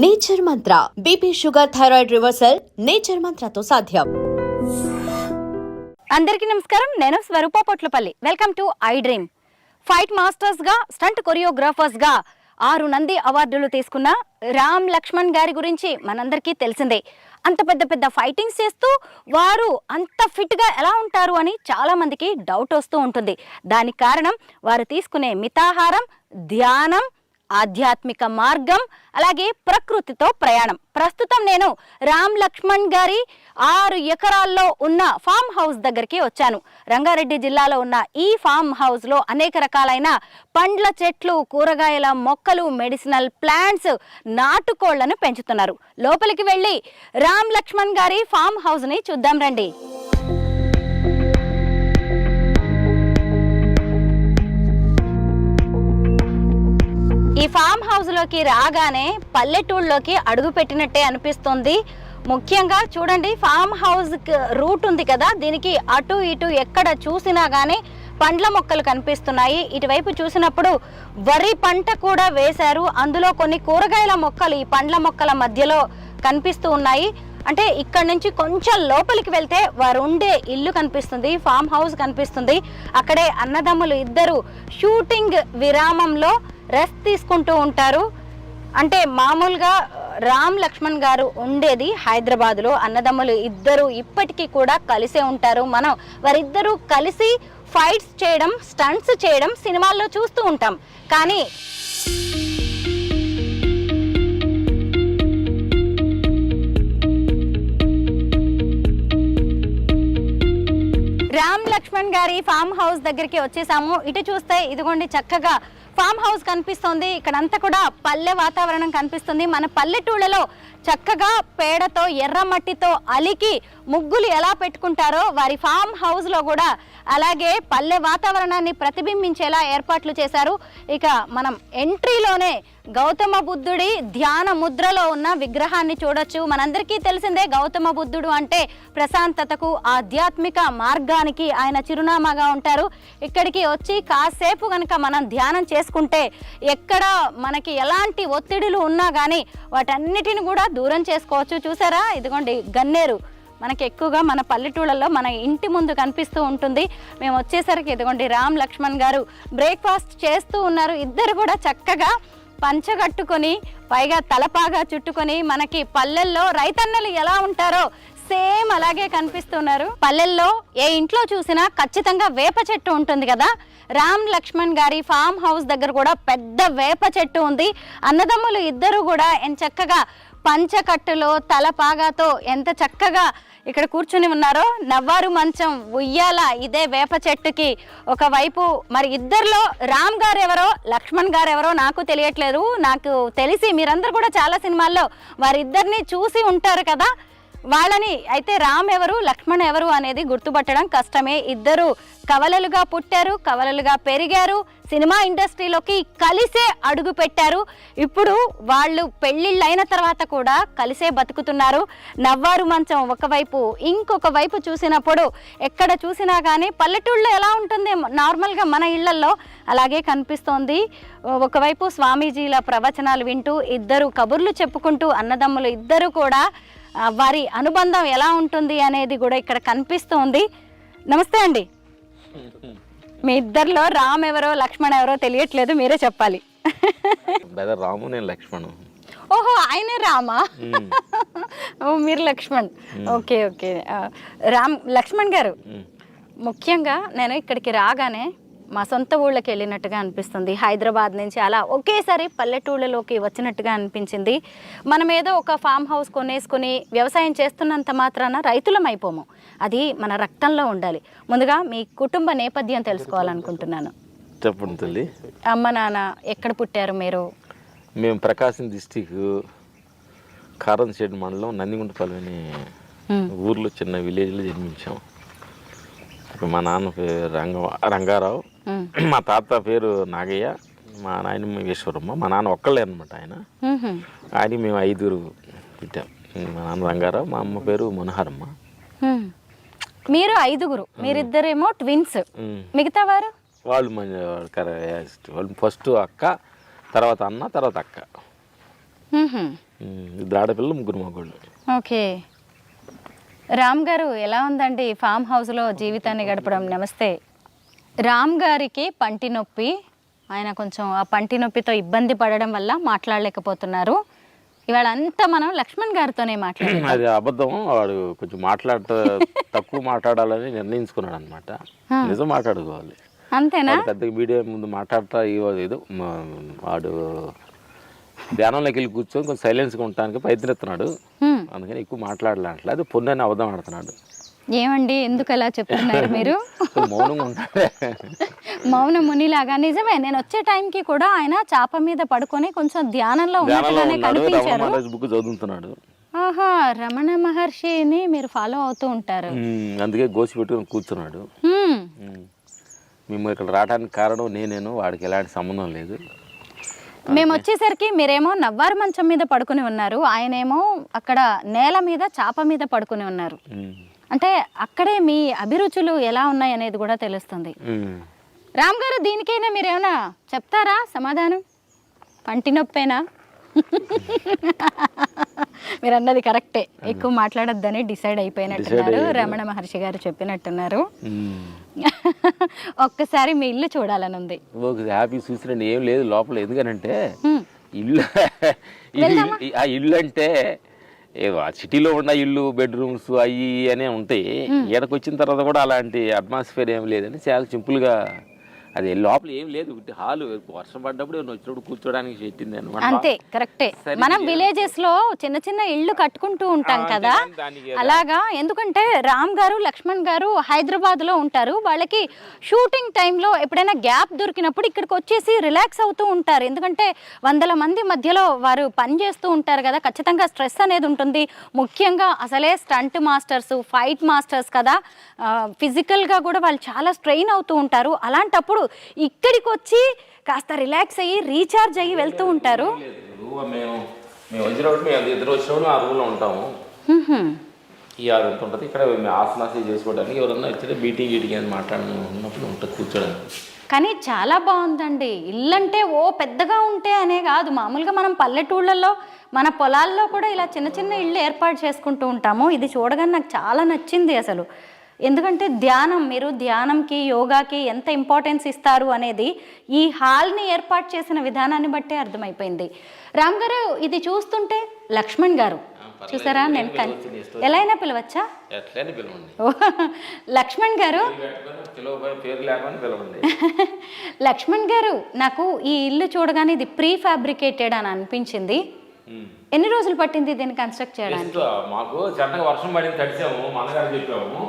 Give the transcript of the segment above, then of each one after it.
Nature Mantra BP sugar thyroid reversal nature మంత్రతో సాధ్యం. అందరికీ నమస్కారం. నేను Swarupa Potlapalli. Welcome to I dream. Fight masters గా, స్టంట్ కొరియోగ్రాఫర్స్ గా 6 నంది అవార్డులు తీసుకున్న రామ్ లక్ష్మణ్ గారి గురించి మనందరికీ తెలిసిందే. అంత పెద్ద ఫైటింగ్స్ చేస్తూ వారు అంత ఫిట్గా ఎలా ఉంటారు అని చాలా మందికి డౌట్ వస్తూ ఉంటుంది. దానికి కారణం వారు తీసుకునే మితాహారం, ధ్యానం, ఆధ్యాత్మిక మార్గం, అలాగే ప్రకృతితో ప్రయాణం. ప్రస్తుతం నేను రామ్ లక్ష్మణ్ గారి 6 ఎకరాల్లో ఉన్న ఫామ్ హౌస్ దగ్గరికి వచ్చాను. రంగారెడ్డి జిల్లాలో ఉన్న ఈ ఫామ్ హౌస్ లో అనేక రకాలైన పండ్ల చెట్లు, కూరగాయల మొక్కలు, మెడిసినల్ ప్లాంట్స్, నాటుకోళ్లను పెంచుతున్నారు. లోపలికి వెళ్ళి రామ్ లక్ష్మణ్ గారి ఫామ్ హౌస్ ని చూద్దాం రండి. ఈ ఫామ్ హౌస్ లోకి రాగానే పల్లెటూళ్ళలోకి అడుగు పెట్టినట్టే అనిపిస్తుంది. ముఖ్యంగా చూడండి, ఫామ్ హౌస్ రూట్ ఉంది కదా, దీనికి అటు ఇటు ఎక్కడ చూసినా గానీ పండ్ల మొక్కలు కనిపిస్తున్నాయి. ఇటువైపు చూసినప్పుడు వరి పంట కూడా వేశారు. అందులో కొన్ని కూరగాయల మొక్కలు ఈ పండ్ల మొక్కల మధ్యలో కనిపిస్తూ ఉన్నాయి. అంటే ఇక్కడ నుంచి కొంచెం లోపలికి వెళ్తే వారు ఉండే ఇల్లు కనిపిస్తుంది, ఫామ్ హౌస్ కనిపిస్తుంది. అక్కడే అన్నదమ్ములు ఇద్దరు షూటింగ్ విరామంలో రెస్ట్ తీసుకుంటూ ఉంటారు. అంటే మామూలుగా రామ్ లక్ష్మణ్ గారు ఉండేది హైదరాబాద్లో. అన్నదమ్ములు ఇద్దరు ఇప్పటికీ కూడా కలిసే ఉంటారు. మనం వారిద్దరూ కలిసి ఫైట్స్ చేయడం, స్టంట్స్ చేయడం సినిమాల్లో చూస్తూ ఉంటాం. కానీ రామ్ లక్ష్మణ్ గారి ఫామ్ హౌస్ దగ్గరికి వచ్చేసాము. ఇటు చూస్తే ఇదిగోండి చక్కగా ఫామ్ హౌస్ కనిపిస్తుంది. ఇక్కడంతా కూడా పల్లె వాతావరణం కనిపిస్తుంది. మన పల్లెటూళ్ళలో చక్కగా పేడతో, ఎర్ర మట్టితో అలికి ముగ్గులు ఎలా పెట్టుకుంటారో వారి ఫామ్ హౌస్ లో కూడా అలాగే పల్లె వాతావరణాన్ని ప్రతిబింబించేలా ఏర్పాట్లు చేశారు. ఇక మనం ఎంట్రీలోనే గౌతమ బుద్ధుడి ధ్యాన ముద్రలో ఉన్న విగ్రహాన్ని చూడొచ్చు. మనందరికీ తెలిసిందే, గౌతమ బుద్ధుడు అంటే ప్రశాంతతకు, ఆధ్యాత్మిక మార్గానికి ఆయన చిరునామాగా ఉంటారు. ఇక్కడికి వచ్చి కాసేపు కనుక మనం ధ్యానం చేసుకుంటే ఎక్కడ మనకి ఎలాంటి ఒత్తిడులు ఉన్నా కానీ వాటన్నిటిని కూడా దూరం చేసుకోవచ్చు. చూసారా, ఇదిగోండి గన్నేరు మనకి ఎక్కువగా మన పల్లెటూళ్ళలో మన ఇంటి ముందు కనిపిస్తూ ఉంటుంది. మేము వచ్చేసరికి ఇదిగోండి రామ్ లక్ష్మణ్ గారు బ్రేక్ఫాస్ట్ చేస్తూ ఉన్నారు. ఇద్దరు కూడా చక్కగా పంచగట్టుకొని, పైగా తలపాగా చుట్టుకొని, మనకి పల్లెల్లో రైతన్నలు ఎలా ఉంటారో సేమ్ అలాగే కనిపిస్తున్నారు. పల్లెల్లో ఏ ఇంట్లో చూసినా ఖచ్చితంగా వేప చెట్టు ఉంటుంది కదా. రామ్ లక్ష్మణ్ గారి ఫామ్ హౌస్ దగ్గర కూడా పెద్ద వేప చెట్టు ఉంది. అన్నదమ్ములు ఇద్దరు కూడా చక్కగా పంచకట్టులో తలపాగాతో ఎంత చక్కగా ఇక్కడ కూర్చుని ఉన్నారో. నవ్వారు మంచం, ఉయ్యాల ఇదే వేప చెట్టుకి ఒకవైపు. మరి ఇద్దరిలో రామ్ గారు ఎవరో, లక్ష్మణ్ గారు ఎవరో నాకు తెలియట్లేదు. నాకు తెలిసి మీరందరూ కూడా చాలా సినిమాల్లో వారిద్దరిని చూసి ఉంటారు కదా. వాళ్ళని అయితే రామ్ ఎవరు, లక్ష్మణ్ ఎవరు అనేది గుర్తుపట్టడం కష్టమే. ఇద్దరు కవలలుగా పుట్టారు, కవలలుగా పెరిగారు, సినిమా ఇండస్ట్రీలోకి కలిసే అడుగు పెట్టారు. ఇప్పుడు వాళ్ళు పెళ్ళిళ్ళైన తర్వాత కూడా కలిసే బతుకుతున్నారు. నవ్వారు మంచం ఒకవైపు, ఇంకొక వైపు చూసినప్పుడు ఎక్కడ చూసినా కానీ పల్లెటూళ్ళలో ఎలా ఉంటుంది నార్మల్గా మన ఇళ్లల్లో అలాగే కనిపిస్తోంది. ఒకవైపు స్వామీజీల ప్రవచనాలు వింటూ, ఇద్దరు కబుర్లు చెప్పుకుంటూ, అన్నదమ్ములు ఇద్దరు కూడా వారి అనుబంధం ఎలా ఉంటుంది అనేది కూడా ఇక్కడ కనిపిస్తోంది. నమస్తే అండి. మీ ఇద్దరిలో రామ్ ఎవరో, లక్ష్మణ్ ఎవరో తెలియట్లేదు, మీరే చెప్పాలి. రాము, నేను లక్ష్మణ్. ఓహో, ఆయనే రామా? మీరు లక్ష్మణ్. Okay okay. రామ్ లక్ష్మణ్ గారు, ముఖ్యంగా నేను ఇక్కడికి రాగానే మా సొంత ఊళ్ళకి వెళ్ళినట్టుగా అనిపిస్తుంది. హైదరాబాద్ నుంచి అలా ఒకేసారి పల్లెటూళ్ళలోకి వచ్చినట్టుగా అనిపించింది. మనం ఏదో ఒక ఫామ్ హౌస్ కొనేసుకుని వ్యవసాయం చేస్తున్నంత మాత్రాన రైతులం అయిపోము. అది మన రక్తంలో ఉండాలి. ముందుగా మీ కుటుంబ నేపథ్యం తెలుసుకోవాలనుకుంటున్నాను. చెప్పండి తల్లి. అమ్మ నాన్న ఎక్కడ పుట్టారు మీరు? మేము ప్రకాశం డిస్టిక్ కారంశెట్టి మండలం నందిగుంటపల్లి అనే ఊర్లో చిన్న విలేజ్లో జన్మించాం. మా నాన్న పేరు రంగారావు, మా తాత పేరు నాగయ్య, మా నాయనమ్మ ఈశ్వరమ్మ. మా నాన్న ఒక్కళ్ళే అనమాట. ఆయన మేము 5 పుట్టాం. మా నాన్న రంగారావు, మా అమ్మ పేరు మనోహరమ్మ. మీరు 5, మీరిద్దరేమో ట్విన్స్. మిగతా వారు వాళ్ళు వాళ్ళు ఫస్ట్ అక్క, తర్వాత అన్న, తర్వాత అక్క. ఇద్దరు ఆడపిల్లలు, ముగ్గురు మగవాళ్ళు. ఓకే. రామ్ గారు ఎలా ఉందండి ఫామ్ హౌస్లో జీవితాన్ని గడపడం? నమస్తే. రామ్ గారికి పంటి నొప్పి, ఆయన కొంచెం ఆ పంటి నొప్పితో ఇబ్బంది పడడం వల్ల మాట్లాడలేకపోతున్నారు. ఇవాళ అంతా మనం లక్ష్మణ్ గారితోనే మాట్లాడాం. అది అబద్ధం. వాడు కొంచెం తక్కువ మాట్లాడాలని నిర్ణయించుకున్నాడు అనమాట. నిజం మాట్లాడుకోవాలి అంతేనా? పెద్దగా మీడియా ముందు మాట్లాడతా ఏదో వాడు ధ్యానంలోకి వెళ్ళి కూర్చొని కొంచెం సైలెన్స్గా ఉండటానికి ప్రయత్నిస్తున్నాడు. అందుకని ఎక్కువ మాట్లాడలే. అది పొన్నని అబద్ధం ఆడుతున్నాడు. ఏమండి ఎందుకు అలా చెప్తున్నారు మీరు? మౌనంగా ఉంటాడే. మౌన మునిలాగా. నిజమే, నేను వచ్చే టైంకి కూడా ఆయన చాప మీద పడుకొని కొంచెం ధ్యానంలో ఉన్నట్టుగానే కనిపించారు. బుక్ చదువుతున్నాడు. ఆహా, రమణ మహర్షిని మీరు ఫాలో అవుతూ ఉంటారు. అందుకే గోసి పెట్టుకుని కూర్చున్నాడు. మేము ఇక్కడ రావడానికి కారణం నేనేను, వాడికి ఎలాంటి సంబంధం లేదు. మేము వచ్చేసరికి మీరేమో నవ్వారు మంచం మీద పడుకుని ఉన్నారు, ఆయనేమో అక్కడ నేల మీద చాప మీద పడుకుని ఉన్నారు. అంటే అక్కడే మీ అభిరుచులు ఎలా ఉన్నాయి అనేది కూడా తెలుస్తుంది. రామ్ గారు, దీనికైనా మీరేమైనా చెప్తారా సమాధానం? పంటి నొప్పేనా? మీరు అన్నది కరెక్టే, ఎక్కువ మాట్లాడొద్దని డిసైడ్ అయిపోయినట్టున్నారు. రమణ మహర్షి గారు చెప్పినట్టున్నారు. ఒక్కసారి మీ ఇల్లు చూడాలని ఉంది. హ్యాపీ చూసిరండి. ఏం లేదు లోపల. ఎందుకనంటే ఇల్లు అంటే సిటీలో ఉన్న ఇల్లు, బెడ్రూమ్స్ అవి అనే ఉంటాయి. ఈడకి వచ్చిన తర్వాత కూడా అలాంటి అట్మాస్ఫియర్ ఏం లేదని చాలా సింపుల్గా, అది లోపల ఏం లేదు. హాలు వర్షం పడ్డప్పుడు వచ్చినప్పుడు కూర్చోడానికి పెట్టింది అనమాట. అంతే, కరెక్టే. మనం విలేజెస్ లో చిన్న చిన్న ఇళ్ళు కట్టుకుంటూ ఉంటాం కదా, అలాగా. ఎందుకంటే రామ్ గారు, లక్ష్మణ్ గారు హైదరాబాద్ లో ఉంటారు. వాళ్ళకి షూటింగ్ టైంలో ఎప్పుడైనా గ్యాప్ దొరికినప్పుడు ఇక్కడికి వచ్చేసి రిలాక్స్ అవుతూ ఉంటారు. ఎందుకంటే వందల మంది మధ్యలో వారు పని చేస్తూ ఉంటారు కదా, ఖచ్చితంగా స్ట్రెస్ అనేది ఉంటుంది. ముఖ్యంగా అసలే స్టంట్ మాస్టర్స్, ఫైట్ మాస్టర్స్ కదా, ఫిజికల్గా కూడా వాళ్ళు చాలా స్ట్రెయిన్ అవుతూ ఉంటారు. అలాంటప్పుడు ఇక్కడికి వచ్చి కాస్త రిలాక్స్ అయ్యి రీఛార్జ్ అయ్యి వెళ్తూ ఉంటారు. ఇక్కడ ఆసనాసి చేసుకోవడానికి ఎవరన్నా వచ్చి మీటింగ్ గీటింగ్ అని మాట్లాడినప్పుడు ఉంటుంది కూర్చోడానికి. కానీ చాలా బాగుందండి. ఇల్లంటే ఓ పెద్దగా ఉంటే అనే కాదు, మామూలుగా మనం పల్లెటూళ్ళల్లో మన పొలాల్లో కూడా ఇలా చిన్న చిన్న ఇళ్ళు ఏర్పాటు చేసుకుంటూ ఉంటాము. ఇది చూడగానే నాకు చాలా నచ్చింది అసలు. ఎందుకంటే మీరు ధ్యానంకి, యోగాకి ఎంత ఇంపార్టెన్స్ ఇస్తారు అనేది ఈ హాల్ని ఏర్పాటు చేసిన విధానాన్ని బట్టే అర్థమైపోయింది. రామ్ గారు, ఇది చూస్తుంటే లక్ష్మణ్ గారు చూసారా, నేను ఎలా అయినా పిలవచ్చా? లక్ష్మణ్ గారు, లక్ష్మణ్ గారు, నాకు ఈ ఇల్లు చూడగానే ఇది ప్రీ ఫ్యాబ్రికేటెడ్ అని అనిపించింది. ఎన్ని రోజులు పట్టింది దీన్ని కన్స్ట్రక్ట్ చేయడానికి? మాకు చక్కగా వర్షం పడింది, తడిసాము, మనగారు చెప్పాము.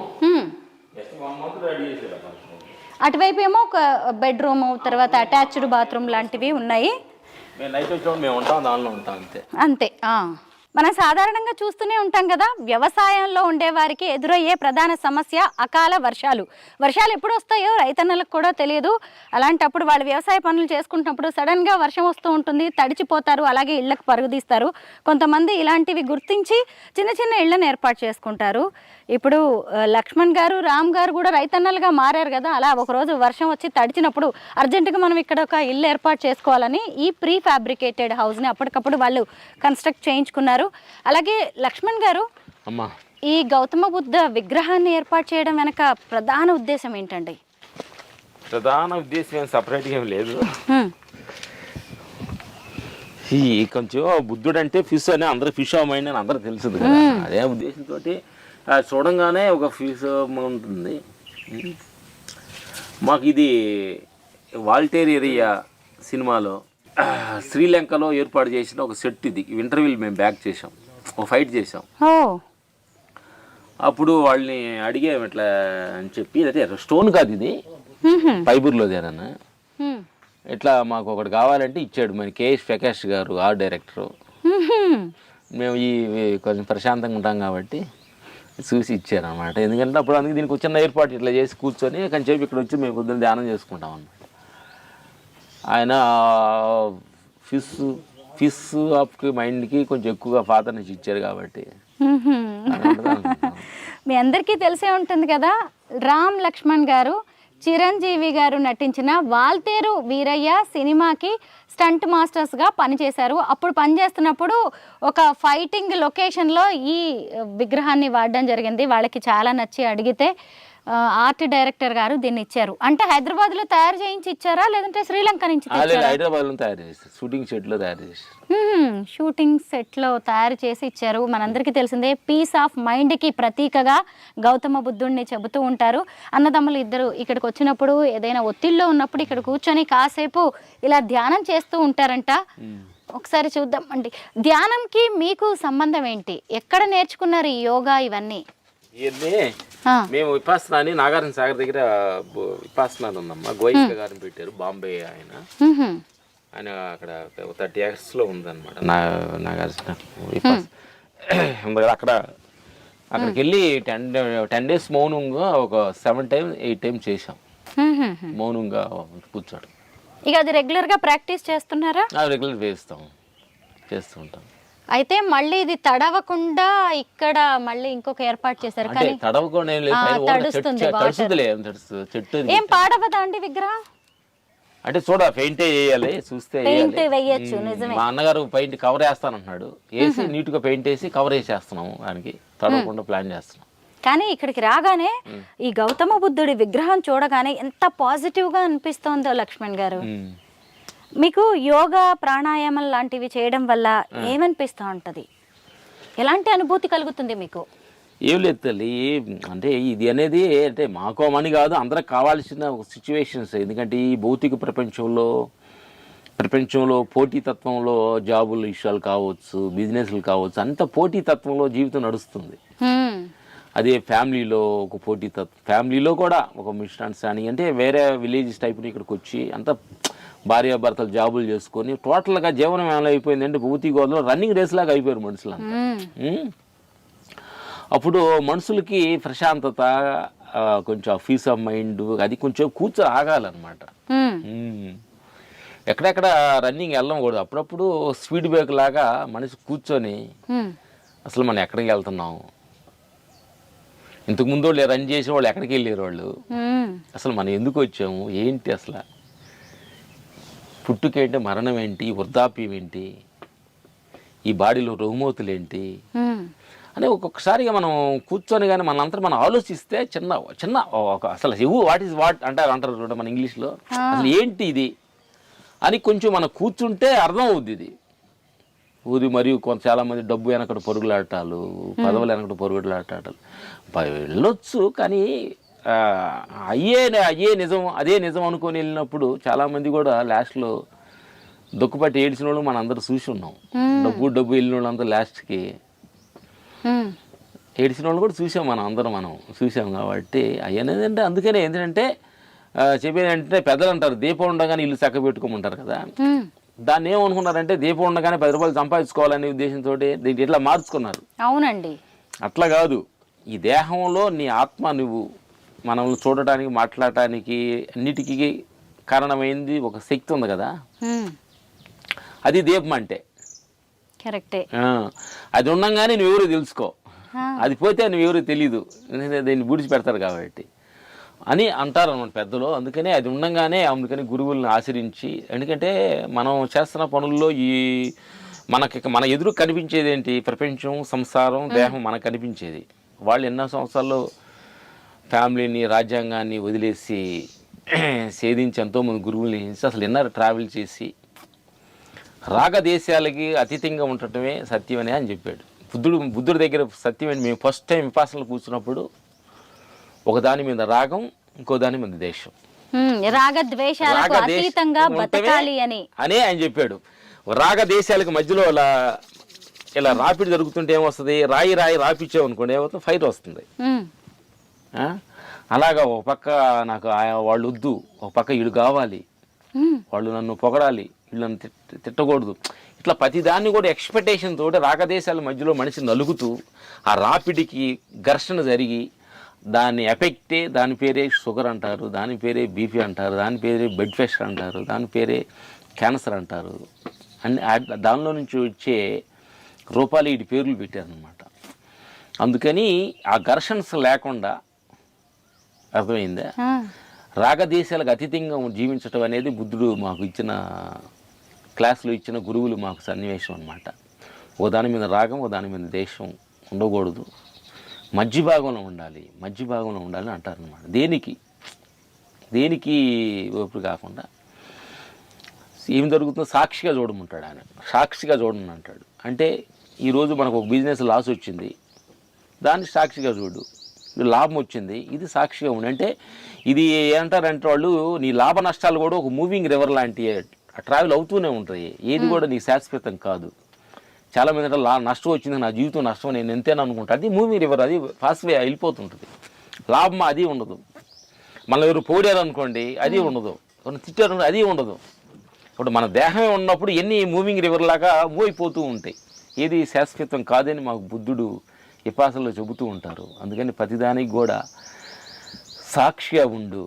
అటువైపు ఏమో ఒక బెడ్రూమ్, తర్వాత అటాచ్డ్ బాత్రూమ్ లాంటివి ఉన్నాయి. అంతే. మనం సాధారణంగా చూస్తూనే ఉంటాం కదా, వ్యవసాయంలో ఉండేవారికి ఎదురయ్యే ప్రధాన సమస్య అకాల వర్షాలు. వర్షాలు ఎప్పుడు వస్తాయో రైతన్నలకు కూడా తెలియదు. అలాంటప్పుడు వాళ్ళు వ్యవసాయ పనులు చేసుకుంటున్నప్పుడు సడన్గా వర్షం వస్తూ ఉంటుంది, తడిచిపోతారు, అలాగే ఇళ్లకు పరుగుదీస్తారు. కొంతమంది ఇలాంటివి గుర్తించి చిన్న చిన్న ఇళ్లను ఏర్పాటు చేసుకుంటారు. ఇప్పుడు లక్ష్మణ్ గారు, రామ్ గారు కూడా రైతన్నలుగా మారారు కదా, అలా ఒకరోజు వర్షం వచ్చి తడిచినప్పుడు అర్జెంటుగా మనం ఇక్కడ ఒక ఇల్లు ఏర్పాటు చేసుకోవాలని ఈ ప్రీ ఫ్యాబ్రికేటెడ్ హౌస్ని అప్పటికప్పుడు వాళ్ళు కన్స్ట్రక్ట్ చేయించుకున్నారు. అలాగే లక్ష్మణ్ గారు, ఈ గౌతమ బుద్ధ విగ్రహాన్ని ఏర్పాటు చేయడం వెనక ప్రధాన ఉద్దేశం ఏంటండి? ప్రధాన ఉద్దేశం ఏం సపరేట్గా ఏం లేదు. ఈ కొంచెం బుద్ధుడు అంటే ఫిష్ అని అందరూ ఫిష్ ఆఫ్ మైండ్ అని అందరూ తెలుస్తుంది కదా, అదే ఉద్దేశంతో చూడంగానే ఒక ఫిష్ ఉంటుంది. మాకు ఇది వాల్టేర్ ఏరియా సినిమాలో శ్రీలంకలో ఏర్పాటు చేసిన ఒక సెట్. ఇది ఇంటర్వ్యూలు మేము బ్యాక్ చేసాం, ఒక ఫైట్ చేసాం. అప్పుడు వాళ్ళని అడిగాము ఎట్లా అని చెప్పి, అదే స్టోన్ కాదు ఇది, ఫైబర్లోదేనన్నా, ఇట్లా మాకు ఒకటి కావాలంటే ఇచ్చాడు. మన కేఎస్ ప్రకాష్ గారు ఆర్ట్ డైరెక్టరు. మేము ఈ కొంచెం ప్రశాంతంగా ఉంటాం కాబట్టి చూసి ఇచ్చారనమాట. ఎందుకంటే అప్పుడు అందుకే దీనికి చిన్న ఏర్పాటు ఇట్లా చేసి కూర్చొని కొంచెం ఇక్కడ వచ్చి మేము పొద్దున్న ధ్యానం చేసుకుంటాం అన్నమాట. ఆయన ఫిష్ ఆఫ్కి మైండ్కి కొంచెం ఎక్కువగా ఫాదర్నెస్ ఇచ్చారు కాబట్టి. మీ అందరికీ తెలిసే ఉంటుంది కదా, రామ్ లక్ష్మణ్ గారు చిరంజీవి గారు నటించిన వాల్తేరు వీరయ్య సినిమాకి స్టంట్ మాస్టర్స్గా పనిచేశారు. అప్పుడు పనిచేస్తున్నప్పుడు ఒక ఫైటింగ్ లొకేషన్లో ఈ విగ్రహాన్ని వాడడం జరిగింది. వాళ్ళకి చాలా నచ్చి అడిగితే ఆర్ట్ డైరెక్టర్ గారు దీన్ని ఇచ్చారు. అంటే హైదరాబాద్లో తయారు చేయించి ఇచ్చారా లేదంటే శ్రీలంక నుంచి హైదరాబాద్లో తయారు చేస్తారు, షూటింగ్ సెట్లో తయారు చేస్తారు. షూటింగ్ సెట్లో తయారు చేసి ఇచ్చారు. మనందరికీ తెలిసిందే పీస్ ఆఫ్ మైండ్కి ప్రతీకగా గౌతమ బుద్ధుడిని చెబుతూ ఉంటారు. అన్నదమ్ములు ఇద్దరు ఇక్కడికి వచ్చినప్పుడు ఏదైనా ఒత్తిడిలో ఉన్నప్పుడు ఇక్కడ కూర్చొని కాసేపు ఇలా ధ్యానం చేస్తూ ఉంటారంట. ఒకసారి చూద్దాం అండి, ధ్యానంకి మీకు సంబంధం ఏంటి? ఎక్కడ నేర్చుకున్నారు ఈ యోగా ఇవన్నీ? మేము విపాసన అని నాగార్జున సాగర్ దగ్గర విపాసన ఉందమ్మా, గోయిక గారిని పెట్టారు, బాంబే ఆయన. ఆయన అక్కడ 30 acres లో ఉందన్నమాట నాగార్జున విపాసన. అక్కడికి వెళ్ళి 10 days మౌనంగా ఒక 7 times 8 times చేసాం, మౌనంగా కూర్చోడం. ఇక అది రెగ్యులర్గా ప్రాక్టీస్ చేస్తున్నారా? రెగ్యులర్ చేస్తూ ఉంటాం. అయితే మళ్ళీ ఇది తడవకుండా ఇక్కడ మళ్ళీ ఇంకొక ఏర్పాటు చేశారు. కానీ చెట్టు ఏం పాడవదా అండి విగ్రహం? అంటే చూడ పెయింట్ వేయాలి, చూస్తే వేయచ్చు. నిజమే, మా అన్నగారు పెయింట్ కవర్ వేస్తానంటున్నాడు, వేసి నీట్ గా పెయింట్ వేసి కవర్ వేసేస్తున్నాము, దానికి తడవకుండా ప్లాన్ చేస్తున్నాం. కానీ ఇక్కడికి రాగానే ఈ గౌతమ బుద్ధుడి విగ్రహం చూడగానే ఎంత పాజిటివ్ గా అనిపిస్తోందో లక్ష్మణ్ గారు. మీకు యోగా ప్రాణాయామం లాంటివి చేయడం వల్ల ఏమనిపిస్తూ ఉంటుంది? ఎలాంటి అనుభూతి కలుగుతుంది మీకు? ఏం లేదు తల్లి, అంటే ఇది అనేది అంటే మాకోమని కాదు, అందరికి కావాల్సిన సిచ్యువేషన్స్. ఎందుకంటే ఈ భౌతిక ప్రపంచంలో పోటీతత్వంలో జాబుల విషయాలు కావచ్చు, బిజినెస్లు కావచ్చు, అంత పోటీతత్వంలో జీవితం నడుస్తుంది. అదే ఫ్యామిలీలో ఒక పోటీతత్వం, ఫ్యామిలీలో కూడా ఒక మిస్అండర్స్టాండింగ్. అంటే వేరే విలేజెస్ టైప్ని ఇక్కడికి వచ్చి అంత భార్యాభర్తలు జాబులు చేసుకొని టోటల్గా జీవనం ఏమైనా అయిపోయింది అంటే భౌతికలో రన్నింగ్ రేస్ లాగా అయిపోయారు మనుషులంతా. అప్పుడు మనుషులకి ప్రశాంతత, కొంచెం పీస్ ఆఫ్ మైండ్, అది కొంచెం కూర్చొని ఆగాలన్నమాట. ఎక్కడెక్కడ రన్నింగ్ వెళ్ళకూడదు. అప్పుడప్పుడు స్పీడ్ బ్రేక్ లాగా మనిషి కూర్చొని అసలు మనం ఎక్కడికి వెళ్తున్నాం, ఇంతకు ముందు వాళ్ళు రన్ చేసే వాళ్ళు ఎక్కడికి వెళ్ళారు, వాళ్ళు అసలు మనం ఎందుకు వచ్చాము, ఏంటి అసలు పుట్టుకేంటి, మరణం ఏంటి, వృద్ధాప్యం ఏంటి, ఈ బాడీలో రుగ్మతులు ఏంటి అని ఒక్కొక్కసారిగా మనం కూర్చొని కానీ మనంతా మనం ఆలోచిస్తే చిన్న చిన్న అసలు వాట్ అంటారు మన ఇంగ్లీష్లో, అసలు ఏంటి ఇది అని కొంచెం మనం కూర్చుంటే అర్థం అవుద్ది. ఇది మరియు చాలామంది డబ్బు వెనకటి పరుగులాటాలు, పదవులు వెనకటి పరుగులాటాలు వెళ్ళొచ్చు, కానీ అయ్యే నిజం, అదే నిజం అనుకొని వెళ్ళినప్పుడు చాలామంది కూడా లాస్ట్లో దుఃఖపట్టి ఏడ్చిన వాళ్ళు మనం అందరూ చూసి ఉన్నాం. డబ్బు వెళ్ళిన వాళ్ళు అంతా లాస్ట్కి ఏడ్చిన వాళ్ళు కూడా చూసాం, మనం చూసాం. కాబట్టి అయ్యనేదంటే అందుకనే ఏంటంటే చెప్పేది ఏంటంటే పెద్దలు అంటారు, దీపం ఉండగానే ఇల్లు చక్క పెట్టుకోమంటారు కదా. దాన్ని ఏమనుకున్నారంటే దీపం ఉండగానే 10 రూపాయలు సంపాదించుకోవాలనే ఉద్దేశంతో దీన్ని ఇట్లా మార్చుకున్నారు. అవునండి, అట్లా కాదు. ఈ దేహంలో నీ ఆత్మ నువ్వు మనల్ని చూడటానికి, మాట్లాడటానికి, అన్నిటికీ కారణమైంది ఒక శక్తి ఉంది కదా, అది దీపం అంటే. కరెక్టే. అది ఉండగానే నువ్వెవరో తెలుసుకో, అది పోతే నువ్వెవరో తెలీదు, దీన్ని బూడిచి పెడతారు కాబట్టి అని అంటారు అన్నమాట పెద్దలు. అందుకనే అది ఉండగానే అందుకని గురువులను ఆచరించి, ఎందుకంటే మనం చేస్తున్న పనుల్లో మన ఎదురు కనిపించేది ఏంటి, ప్రపంచం, సంసారం, దేహం మనకు కనిపించేది. వాళ్ళు ఎన్నో సంవత్సరాల్లో ఫ్యామిలీని, రాజ్యాంగాన్ని వదిలేసి సేధించి ఎంతోమంది గురువులు అసలు ఎన్నో ట్రావెల్ చేసి రాగదేశాలకి అతీతంగా ఉండటమే సత్యమనే అని చెప్పాడు బుద్ధుడి దగ్గర. సత్యమని మేము ఫస్ట్ టైం విపాసనలో కూర్చున్నప్పుడు ఒకదాని మీద రాగం, ఇంకో దాని మీద దేశం, రాగద్వేషాలకు అతీతంగా బతకాలి అని ఆయన చెప్పాడు. రాగదేశాలకు మధ్యలో ఇలా రాపిడి జరుగుతుంటే ఏమొస్తుంది, రాయి రాపిచ్చావు అనుకోండి ఏమవుతుంది, ఫైర్ వస్తుంది. అలాగా ఒక పక్క నాకు వాళ్ళు వద్దు, ఒక పక్క వీడు కావాలి, వాళ్ళు నన్ను పొగడాలి, వీళ్ళని తిట్టకూడదు, ఇట్లా ప్రతిదాన్ని కూడా ఎక్స్పెక్టేషన్ తోటి రాగదేశాల మధ్యలో మనిషి నలుగుతూ ఆ రాపిడికి ఘర్షణ జరిగి దాని ఎఫెక్టే, దాని పేరే షుగర్ అంటారు, దాని పేరే బీపీ అంటారు, దాని పేరే బ్లడ్ ప్రెషర్ అంటారు, దాని పేరే క్యాన్సర్ అంటారు. అన్ని దానిలో నుంచి వచ్చే రూపాలు వీటి పేర్లు పెట్టారనమాట. అందుకని ఆ ఘర్షణస్ లేకుండా, అర్థమైందా, రాగదేశాలకు అతీతంగా జీవించటం అనేది బుద్ధుడు మాకు ఇచ్చిన క్లాసులో ఇచ్చిన గురువులు మాకు సన్నివేశం అన్నమాట. ఓ దాని మీద రాగం, ఓ దాని మీద దేశం ఉండకూడదు, మధ్య భాగంలో ఉండాలి అని అంటారు అన్నమాట. దేనికి ఓపిక కాకుండా ఏం జరుగుతుందో సాక్షిగా చూడమంటాడు ఆయన. సాక్షిగా చూడమని అంటాడు. అంటే ఈరోజు మనకు ఒక బిజినెస్ లాస్ వచ్చింది, దాన్ని సాక్షిగా చూడు. లాభం వచ్చింది, ఇది సాక్షిగా ఉండి. అంటే ఇది ఏమంటారంటే వాళ్ళు, నీ లాభ నష్టాలు కూడా ఒక మూవింగ్ రివర్ లాంటి ట్రావెల్ అవుతూనే ఉంటాయి. ఏది కూడా నీకు శాశ్వతం కాదు. చాలామంది అంటే నష్టం వచ్చింది, నా జీవితం నష్టం, నేను ఎంతేనా అనుకుంటా. అది మూవింగ్ రివర్, అది ఫాస్ట్ వే వెళ్ళిపోతుంటుంది. లాభం అది ఉండదు. మళ్ళీ ఎవరు పోడారు అనుకోండి, అది ఉండదు. ఎవరు తిట్టారు, అది ఉండదు. ఇప్పుడు మన దేహమే ఉన్నప్పుడు ఎన్ని మూవింగ్ రివర్ లాగా మూవ్ అయిపోతూ ఉంటాయి. ఏది శాశ్వతం కాదని మాకు బుద్ధుడు విపాసనలో చెబుతూ ఉంటారు. అందుకని ప్రతిదానికి కూడా సాక్షిగా ఉండు.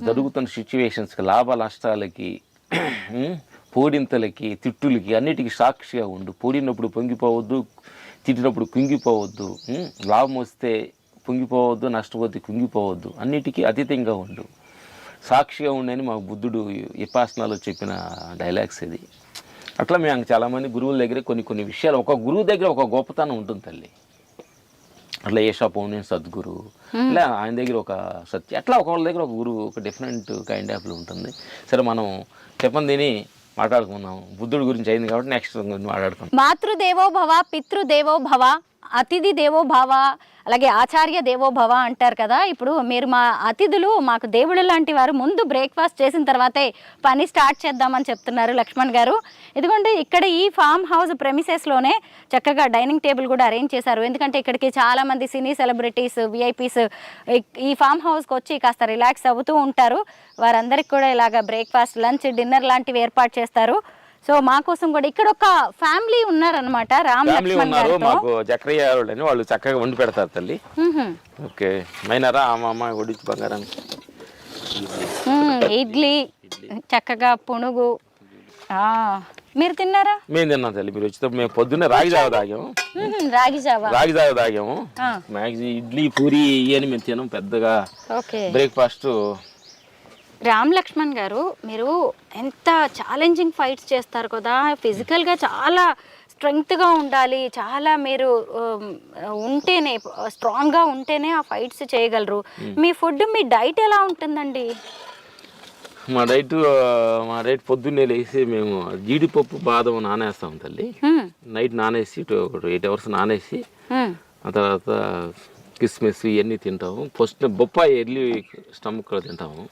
జరుగుతున్న సిచ్యువేషన్స్కి, లాభ నష్టాలకి, పోడింతలకి, తిట్టులకి, అన్నిటికీ సాక్షిగా ఉండు. పోడినప్పుడు పొంగిపోవద్దు, తిట్టినప్పుడు కుంగిపోవద్దు. లాభం వస్తే పొంగిపోవద్దు, నష్టపోతే కుంగిపోవద్దు. అన్నిటికీ అతీతంగా ఉండు, సాక్షిగా ఉండని మాకు బుద్ధుడు విపాసనలో చెప్పిన డైలాగ్స్ ఇది. అట్లా మేము చాలామంది గురువుల దగ్గర కొన్ని విషయాలు, ఒక గురువు దగ్గర ఒక గొప్పతనం ఉంటుంది తల్లి. అట్లా ఏషా పౌర్ణమి సద్గురు, ఇలా ఆయన దగ్గర ఒక సత్య, అట్లా ఒకళ్ళ దగ్గర ఒక గురువు, ఒక డిఫరెంట్ కైండ్ ఆఫ్ ఉంటుంది. సరే, మనం చెప్పండి దీన్ని మాట్లాడుకుందాం. బుద్ధుడి గురించి అయింది కాబట్టి నెక్స్ట్ మాట్లాడుకుందాం. మాతృదేవో భవ, పితృదేవో భవ, అతిథి దేవో భవ, అలాగే ఆచార్య దేవో భవ అంటారు కదా. ఇప్పుడు మీరు మా అతిథులు, మాకు దేవుడు లాంటి వారు. ముందు బ్రేక్ఫాస్ట్ చేసిన తర్వాతే పని స్టార్ట్ చేద్దామని చెప్తున్నారు లక్ష్మణ్ గారు. ఇదిగోండి, ఇక్కడ ఈ ఫామ్ హౌస్ ప్రెమిసెస్లోనే చక్కగా డైనింగ్ టేబుల్ కూడా అరేంజ్ చేశారు. ఎందుకంటే ఇక్కడికి చాలామంది సినీ సెలబ్రిటీస్, విఐపీస్ ఈ ఫామ్ హౌస్కి వచ్చి కాస్త రిలాక్స్ అవుతూ ఉంటారు. వారందరికీ కూడా ఇలాగ బ్రేక్ఫాస్ట్, లంచ్, డిన్నర్ లాంటివి ఏర్పాటు చేస్తారు. సో మా కోసం కూడా ఇక్కడ ఒక ఫ్యామిలీ ఉన్నారనమాట. రామ్ లక్ష్మణ్ గారు మాకు జక్రయ్య అని వాళ్ళు చక్కగా వండి పెడతారు తల్లి. ఓకే, మైనారా అమ్మ ఒడిచి బంగారానికి ఇడ్లీ, చక్కగా పునుగు. మీరు తిన్నారా? మేము తిన్నాం తల్లి. మీరు వచ్చేటప్పుడు మేము పొద్దున్నే రాగి జావ తాగాము. మ్యాక్సి ఇడ్లీ, పూరి ఇవన్నీ మేము తినాం పెద్దగా. బ్రేక్ఫాస్ట్. రామ్ లక్ష్మణ్ గారు, మీరు ఎంత ఛాలెంజింగ్ ఫైట్స్ చేస్తారు కదా. ఫిజికల్గా చాలా స్ట్రెంగ్త్గా ఉండాలి, చాలా మీరు ఉంటేనే, స్ట్రాంగ్గా ఉంటేనే ఆ ఫైట్స్ చేయగలరు. మీ ఫుడ్, మీ డైట్ ఎలా ఉంటుందండి? మా డైట్ పొద్దున్నే లేసి మేము జీడిపప్పు, బాదం నానేస్తాం తల్లి. నైట్ నానేసి ఒక 8 hours నానేసి, ఆ తర్వాత కిస్మిస్ ఇవన్నీ తింటాము. ఫస్ట్ బొప్పాయి ఎర్లీ స్టమక్లో తింటాము.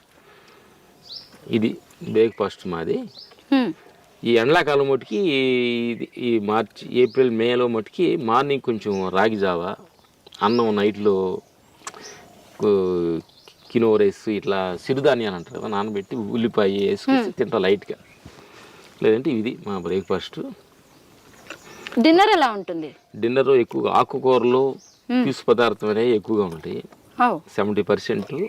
ఇది బ్రేక్ఫాస్ట్ మాది. ఈ ఎండాకాలం మటుకి, ఈ మార్చి, ఏప్రిల్, మేలో మటుకి మార్నింగ్ కొంచెం రాగి జావ, అన్నం నైట్లో కినో రైస్, ఇట్లా సిరిధాన్యాలు అంటారు కదా, నానబెట్టి ఉల్లిపాయ వేసుకొచ్చి తింటాం లైట్గా. లేదంటే ఇది మా బ్రేక్ఫాస్ట్. డిన్నర్ ఎలా ఉంటుంది? డిన్నర్ ఎక్కువగా ఆకుకూరలు, పీసు పదార్థం అనేవి ఎక్కువగా ఉంటాయి. 70%.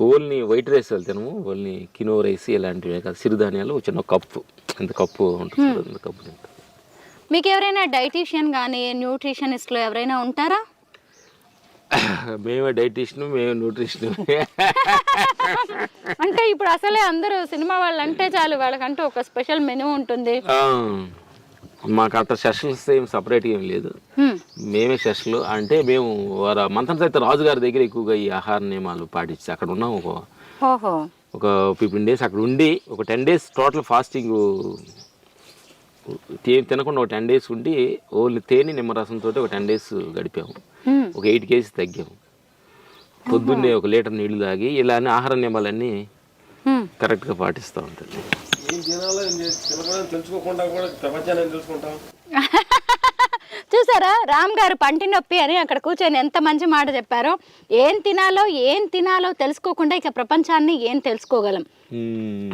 ఓన్లీ వైట్ రైస్ తినము, ఓన్లీ కినో రైస్ ఇలాంటివి కాదు, సిరిధాన్యాలు చిన్న కప్పు, ఎంత కప్పు ఉంటుంది, అంత కప్పు తింటాం. మీకు ఎవరైనా డైటీషియన్ కానీ న్యూట్రిషనిస్ట్లో ఎవరైనా ఉంటారా? మేమే డైటీషియన్, మేము న్యూట్రిషన్. అంటే ఇప్పుడు అసలే అందరూ సినిమా వాళ్ళు అంటే చాలు, వాళ్ళకంటూ ఒక స్పెషల్ మెనూ ఉంటుంది. మాకు అంత సెషన్స్ ఏం సపరేట్గా ఏం లేదు, మేమే సెషన్లు. అంటే మేము మంత్రం అయితే రాజుగారి దగ్గర ఎక్కువగా ఈ ఆహార నియమాలు పాటించి అక్కడ ఉన్నాం. ఒక 15 days అక్కడ ఉండి, ఒక 10 days టోటల్ ఫాస్టింగ్ తినకుండా ఒక 10 days ఉండి, ఓన్లీ తేనె నిమ్మరసంతో ఒక 10 days గడిపాము. ఒక 8 kgs తగ్గాము. పొద్దున్నే 1 లీటర్ నీళ్లు తాగి, ఇలా ఆహార నియమాలన్నీ కరెక్ట్గా పాటిస్తూ ఉంటుంది. చూసారా, రామ్ గారు పంటి నొప్పి అని అక్కడ కూర్చొని ఎంత మంచి మాట చెప్పారో. ఏం తినాలో తెలుసుకోకుండా ఇక ప్రపంచాన్ని ఏం తెలుసుకోగలం.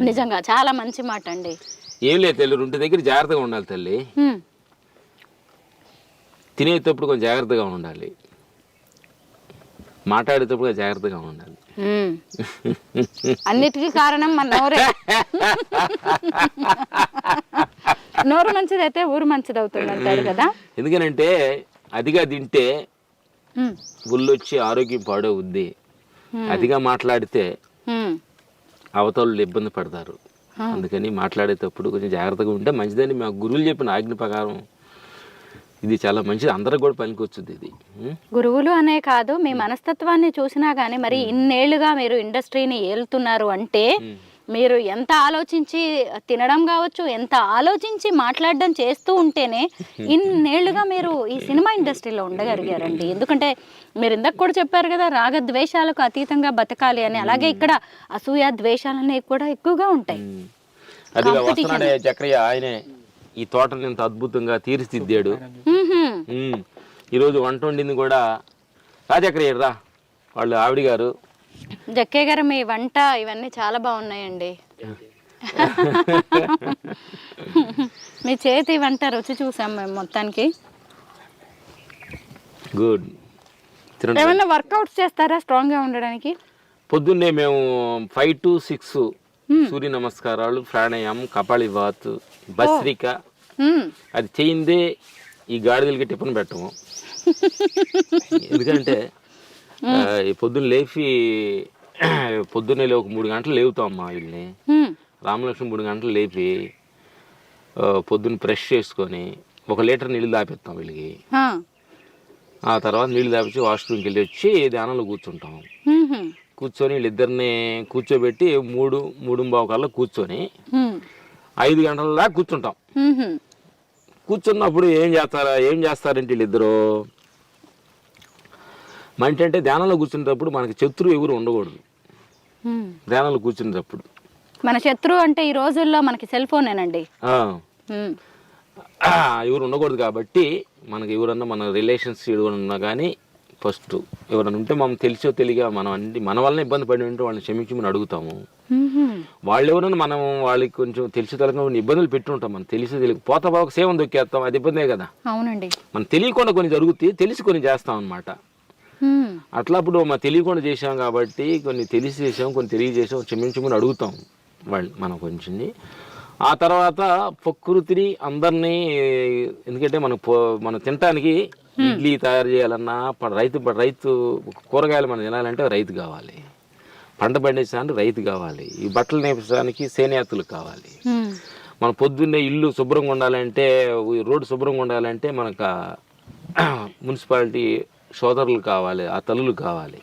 నిజంగా చాలా మంచి మాట అండి. ఏం లేదు తల్లి, 2 దగ్గర జాగ్రత్తగా ఉండాలి తల్లి. తినేటప్పుడు కొంచెం జాగ్రత్తగా ఉండాలి, మాట్లాడేటప్పుడు జాగ్రత్తగా ఉండాలి. అన్నిటికీ కారణం మన నోరే. నోరు మంచిదైతే ఊరు మంచిది అవుతుంది అంటారు కదా. ఎందుకనంటే అదిగా తింటే ఒళ్ళొచ్చి ఆరోగ్యం పాడవుద్ది, అదిగా మాట్లాడితే అవతల ఇబ్బంది పడతారు. అందుకని మాట్లాడేటప్పుడు కొంచెం జాగ్రత్తగా ఉంటే మంచిదని మా గురువులు చెప్పిన ఆజ్ఞ ప్రకారం ఇది చాలా మంచిది, అందరికి కూడా పనికొచ్చుద్ది ఇది. గురువులు అనే కాదు, మీ మనస్తత్వాన్ని చూసినా కానీ మరి ఇన్నేళ్లుగా మీరు ఇండస్ట్రీని ఏలుతున్నారు అంటే మీరు ఎంత ఆలోచించి తినడం కావచ్చు, ఎంత ఆలోచించి మాట్లాడడం చేస్తూ ఉంటేనే ఇన్నేళ్లుగా మీరు ఈ సినిమా ఇండస్ట్రీలో ఉండగలిగారండి. ఎందుకంటే మీరు ఇందాక కూడా చెప్పారు కదా, రాగద్వేషాలకు అతీతంగా బతకాలి అని. అలాగే ఇక్కడ అసూయ ద్వేషాలు అనేవి కూడా ఎక్కువగా ఉంటాయి. అది వస్తున్నాడే చక్రయ్య, ఆయనే ఈ తోటని ఇంత అద్భుతంగా తీర్చిదిద్దాడు. ఈరోజు వంట వండింది కూడా రాజక్రయ్య రా, వాళ్ళు ఆవిడ గారు. జక్కయ్య గారు మీ వంట ఇవన్నీ చాలా బాగున్నాయండి. మీ చేతి వంట రుచి చూసాం మేము మొత్తానికి. గుడ్. ఏమన్నా వర్కౌట్స్ చేస్తారా స్ట్రాంగ్ గా ఉండడానికి? పొద్దున్నే మేము 5 to 6 సూర్య నమస్కారాలు, ప్రాణాయామం, కపాళివాత్, భస్రిక. అది చేయిందే ఈ గాడిదలకి టిఫిన్ పెట్టము. ఎందుకంటే పొద్దున్న లేచి పొద్దున్నే ఒక 3 గంటలు లేవుతాం అమ్మా వీళ్ళని. రామలక్ష్మి 3 గంటలు లేపి పొద్దున్న బ్రష్ చేసుకొని 1 లీటర్ నీళ్ళు దాపిస్తాం వీళ్ళకి. ఆ తర్వాత నీళ్ళు దాపించి వాష్రూమ్కి వెళ్ళి వచ్చి ధ్యానంలో కూర్చుంటాం. కూర్చొని వీళ్ళిద్దరిని కూర్చోబెట్టి 3:15 కల్లా కూర్చొని 5 గంటల దాకా కూర్చుంటాం. కూర్చున్నప్పుడు ఏం చేస్తారంటే వీళ్ళిద్దరు అంటే ధ్యానంలో కూర్చునేటప్పుడు మనకి శత్రువు ఎవరు ఉండకూడదు. ధ్యానంలో కూర్చునేటప్పుడు మన శత్రువు అంటే ఈ రోజుల్లో మనకి సెల్ ఫోనేనండి. ఎవరు ఉండకూడదు. కాబట్టి మనకి ఎవరన్నా మన రిలేషన్స్ ఎవరన్నా కానీ ఫస్ట్ ఎవరైనా ఉంటే మనం తెలిసో తెలియగా మనం అన్ని మన వల్లనే ఇబ్బంది పడి ఉంటే వాళ్ళని క్షమించమని అడుగుతాము. వాళ్ళు ఎవరైనా మనం వాళ్ళకి కొంచెం తెలిసి తలగా ఇబ్బందులు పెట్టుంటాం. మనం తెలిసి తెలియక పోతా బాగా సేవను దొక్కేస్తాం, అది ఇబ్బందే కదా. అవునండి. మనం తెలియకుండా కొన్ని జరుగుతాయి, తెలిసి కొన్ని చేస్తాం అనమాట. అట్లా అప్పుడు మనం తెలియకుండా చేసాం కాబట్టి కొన్ని తెలిసి చేసాం, కొన్ని తెలియజేసాం, క్షమించమని అడుగుతాం వాళ్ళు మనం కొంచెం. ఆ తర్వాత ప్రకృతిని అందరినీ, ఎందుకంటే మనం తినటానికి ఇడ్లీ తయారు చేయాలన్నా రైతు కూరగాయలు మనం తినాలంటే రైతు కావాలి, పంట పండించడానికి రైతు కావాలి, ఈ బట్టలు నేర్పించడానికి చేనేతలు కావాలి. మన పొద్దున్నే ఇల్లు శుభ్రంగా ఉండాలంటే, రోడ్డు శుభ్రంగా ఉండాలంటే మనకు మున్సిపాలిటీ సోదరులు కావాలి, ఆ తల్లులు కావాలి.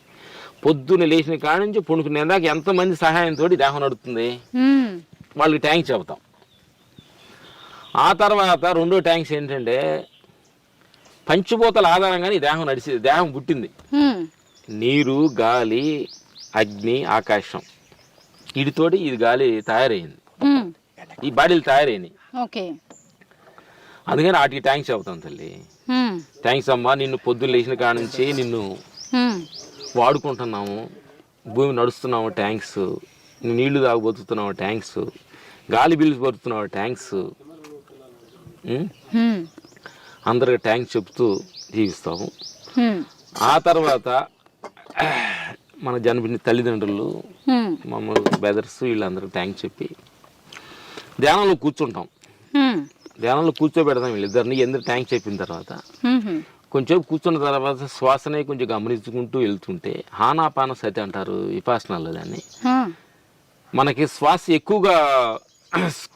పొద్దున్న లేచిన కాడ నుంచి పుణుకునేదాకా ఎంతమంది సహాయంతో దేహం నడుస్తుంది, వాళ్ళకి ట్యాంక్స్ చెబుతాం. ఆ తర్వాత రెండో ట్యాంక్స్ ఏంటంటే పంచభూతాల ఆధారంగానే దేహం పుట్టింది. నీరు, గాలి, అగ్ని, ఆకాశం, వీటితోటి ఇది గాలి తయారైంది, ఈ బాడీలు తయారైనాయి. అందుకని వాటికి ట్యాంక్స్ చెబుతాం తల్లి. థ్యాంక్స్ అమ్మా, నిన్ను పొద్దున్న లేచిన కాడ నుంచి నిన్ను వాడుకుంటున్నాము, భూమి నడుస్తున్నాము, ట్యాంక్స్, నీళ్లు తాగబోతున్నావు, ట్యాంక్స్, గాలి బిల్లు పడుతున్నావు, ట్యాంక్స్. అందరికి ట్యాంక్స్ చెప్తూ జీవిస్తాము. ఆ తర్వాత మన జన్మని తల్లిదండ్రులు, మమ్మల్ని బ్రదర్స్, వీళ్ళందరూ ట్యాంక్స్ చెప్పి ధ్యానంలో కూర్చుంటాం. ధ్యానంలో కూర్చోబెడతాం వీళ్ళిద్దరిని. ఎందుకు ట్యాంక్ చెప్పిన తర్వాత కొంచెం కూర్చున్న తర్వాత శ్వాసనే కొంచెం గమనించుకుంటూ వెళ్తుంటే హానాపాన సతి అంటారు విపాసనాల్లో దాన్ని. మనకి శ్వాస ఎక్కువగా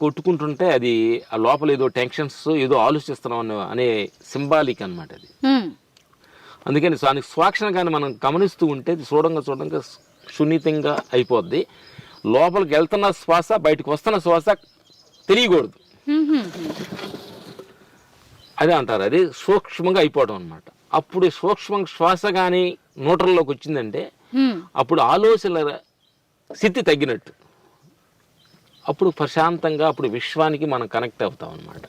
కొట్టుకుంటుంటే అది ఆ లోపల ఏదో టెన్షన్స్ ఏదో ఆలోచిస్తున్నాం అనే సింబాలిక్ అనమాట అది. అందుకని దానికి శ్వాసను కానీ మనం గమనిస్తూ ఉంటే చూడంగా సున్నితంగా అయిపోద్ది. లోపలికి వెళ్తున్న శ్వాస బయటకు వస్తున్న శ్వాస తెలియకూడదు, అదే అంటారు. అది సూక్ష్మంగా అయిపోవడం అనమాట. అప్పుడు సూక్ష్మ శ్వాస కానీ న్యూట్రల్లోకి వచ్చిందంటే అప్పుడు ఆలోచనల స్థితి తగ్గినట్టు, అప్పుడు ప్రశాంతంగా అప్పుడు విశ్వానికి మనం కనెక్ట్ అవుతాం అనమాట.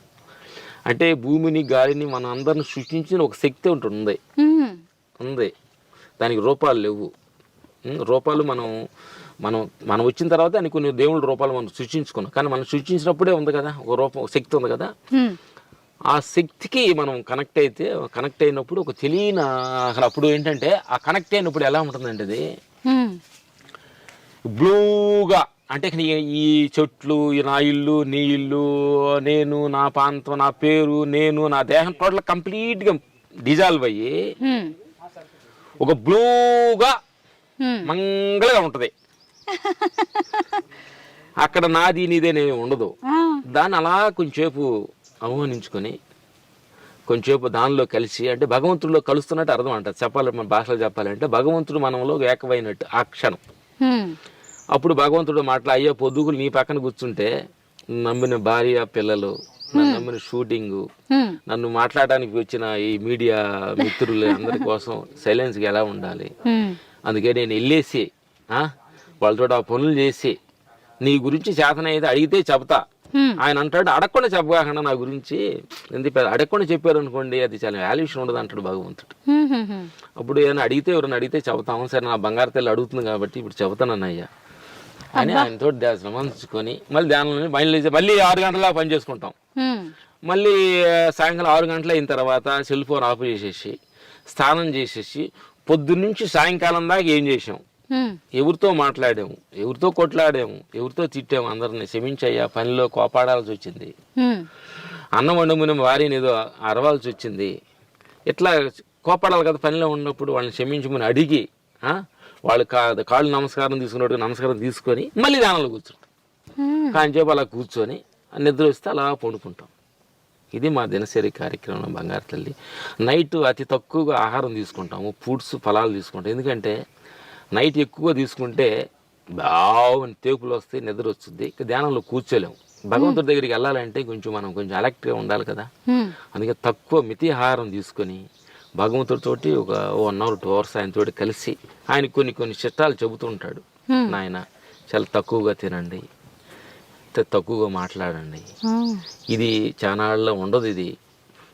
అంటే భూమిని, గాలిని, మన అందరిని సృష్టించిన ఒక శక్తి ఉంటుంది. దానికి రూపాలు లేవు. రూపాలు మనం వచ్చిన తర్వాత అని కొన్ని దేవుళ్ళ రూపాలు మనం సృష్టించుకున్నాం. కానీ మనం సృష్టించినప్పుడే ఉంది కదా ఒక రూపం, ఒక శక్తి ఉంది కదా. ఆ శక్తికి మనం కనెక్ట్ అయినప్పుడు ఒక తెలియని అప్పుడు ఏంటంటే ఆ కనెక్ట్ అయినప్పుడు ఎలా ఉంటుందంటే అది బ్లూగా, అంటే ఈ చెట్లు, నా ఇల్లు, నీ ఇల్లు, నేను, నా ప్రాంతం, నా పేరు, నేను, నా దేహం టోటల్ కంప్లీట్గా డిజాల్వ్ అయ్యి ఒక బ్లూగా మంగళగా ఉంటుంది. అక్కడ నాది నీదేనేమి ఉండదు. దాన్ని అలా కొంచెంసేపు ఆహ్వానించుకొని కొంచెంసేపు దానిలో కలిసి, అంటే భగవంతుడిలో కలుస్తున్నట్టు అర్థం అంట. చెప్పాలి మన భాషలో చెప్పాలంటే భగవంతుడు మనలో ఏకమైనట్టు ఆ క్షణం. అప్పుడు భగవంతుడు అయ్యో పొద్దుగులు నీ పక్కన కూర్చుంటే నమ్మిన భార్య పిల్లలు, నన్ను నమ్మిన షూటింగు, నన్ను మాట్లాడడానికి వచ్చిన ఈ మీడియా మిత్రులు అందరి కోసం సైలెన్స్గా ఎలా ఉండాలి. అందుకే నేను వెళ్ళేసి వాళ్ళతో ఆ పనులు చేసి నీ గురించి చేతనైతే అడిగితే చెప్తా. ఆయన అంటాడు అడగకుండా చెప్పగాకుండా నా గురించి ఎందుకు అడగకుండా చెప్పారు అనుకోండి అది చాలా వాల్యుయేషన్ ఉండదు అంటాడు భగవంతుడు. అప్పుడు ఏమైనా అడిగితే ఎవరైనా అడిగితే చెబుతాము. సరే నా బంగారు తల్లి అడుగుతుంది కాబట్టి ఇప్పుడు చెబుతానన్నయ్యా అని ఆయనతో ధ్యానం మళ్ళీ ధ్యానంలో మళ్ళీ 6 గంటల పని చేసుకుంటాం. మళ్ళీ సాయంకాలం 6 గంటలు అయిన తర్వాత సెల్ ఫోన్ ఆఫ్ చేసేసి స్నానం చేసేసి పొద్దున్నుంచి సాయంకాలం దాకా ఏం చేసాం, ఎవరితో మాట్లాడాము, ఎవరితో కొట్లాడాము, ఎవరితో తిట్టాము, అందరిని క్షమించయ్యా పనిలో కోపాడాల్సి వచ్చింది, అన్నం వండుకునే వారిని ఏదో అరవాల్సి వచ్చింది, ఇట్లా కోపాడాలి కదా పనిలో ఉన్నప్పుడు. వాళ్ళని క్షమించమని అడిగి వాళ్ళు కాళ్ళు నమస్కారం తీసుకున్నట్టుగా నమస్కారం తీసుకొని మళ్ళీ ధ్యానంలో కూర్చుంటాం. కాంచేపు అలా కూర్చొని నిద్ర వస్తే అలా పండుకుంటాం. ఇది మా దినచర్య కార్యక్రమం బంగారు తల్లి. నైట్ అతి తక్కువగా ఆహారం తీసుకుంటాము, ఫ్రూట్స్ ఫలాలు తీసుకుంటాం. ఎందుకంటే నైట్ ఎక్కువ తీసుకుంటే బాగా తేపులు వస్తాయి, నిద్ర వస్తుంది, ధ్యానంలో కూర్చోలేము. భగవంతుడి దగ్గరికి వెళ్ళాలంటే మనం కొంచెం అలర్ట్గా ఉండాలి కదా. అందుకే తక్కువ మితి ఆహారం తీసుకొని భగవంతుడితోటి ఒక 1 hour 2 hours ఆయనతోటి కలిసి ఆయన కొన్ని చిట్టాలు చెబుతూ ఉంటాడు. నాయన చాలా తక్కువగా తినండి, తక్కువగా మాట్లాడండి, ఇది చానాళ్ళలో ఉండదు,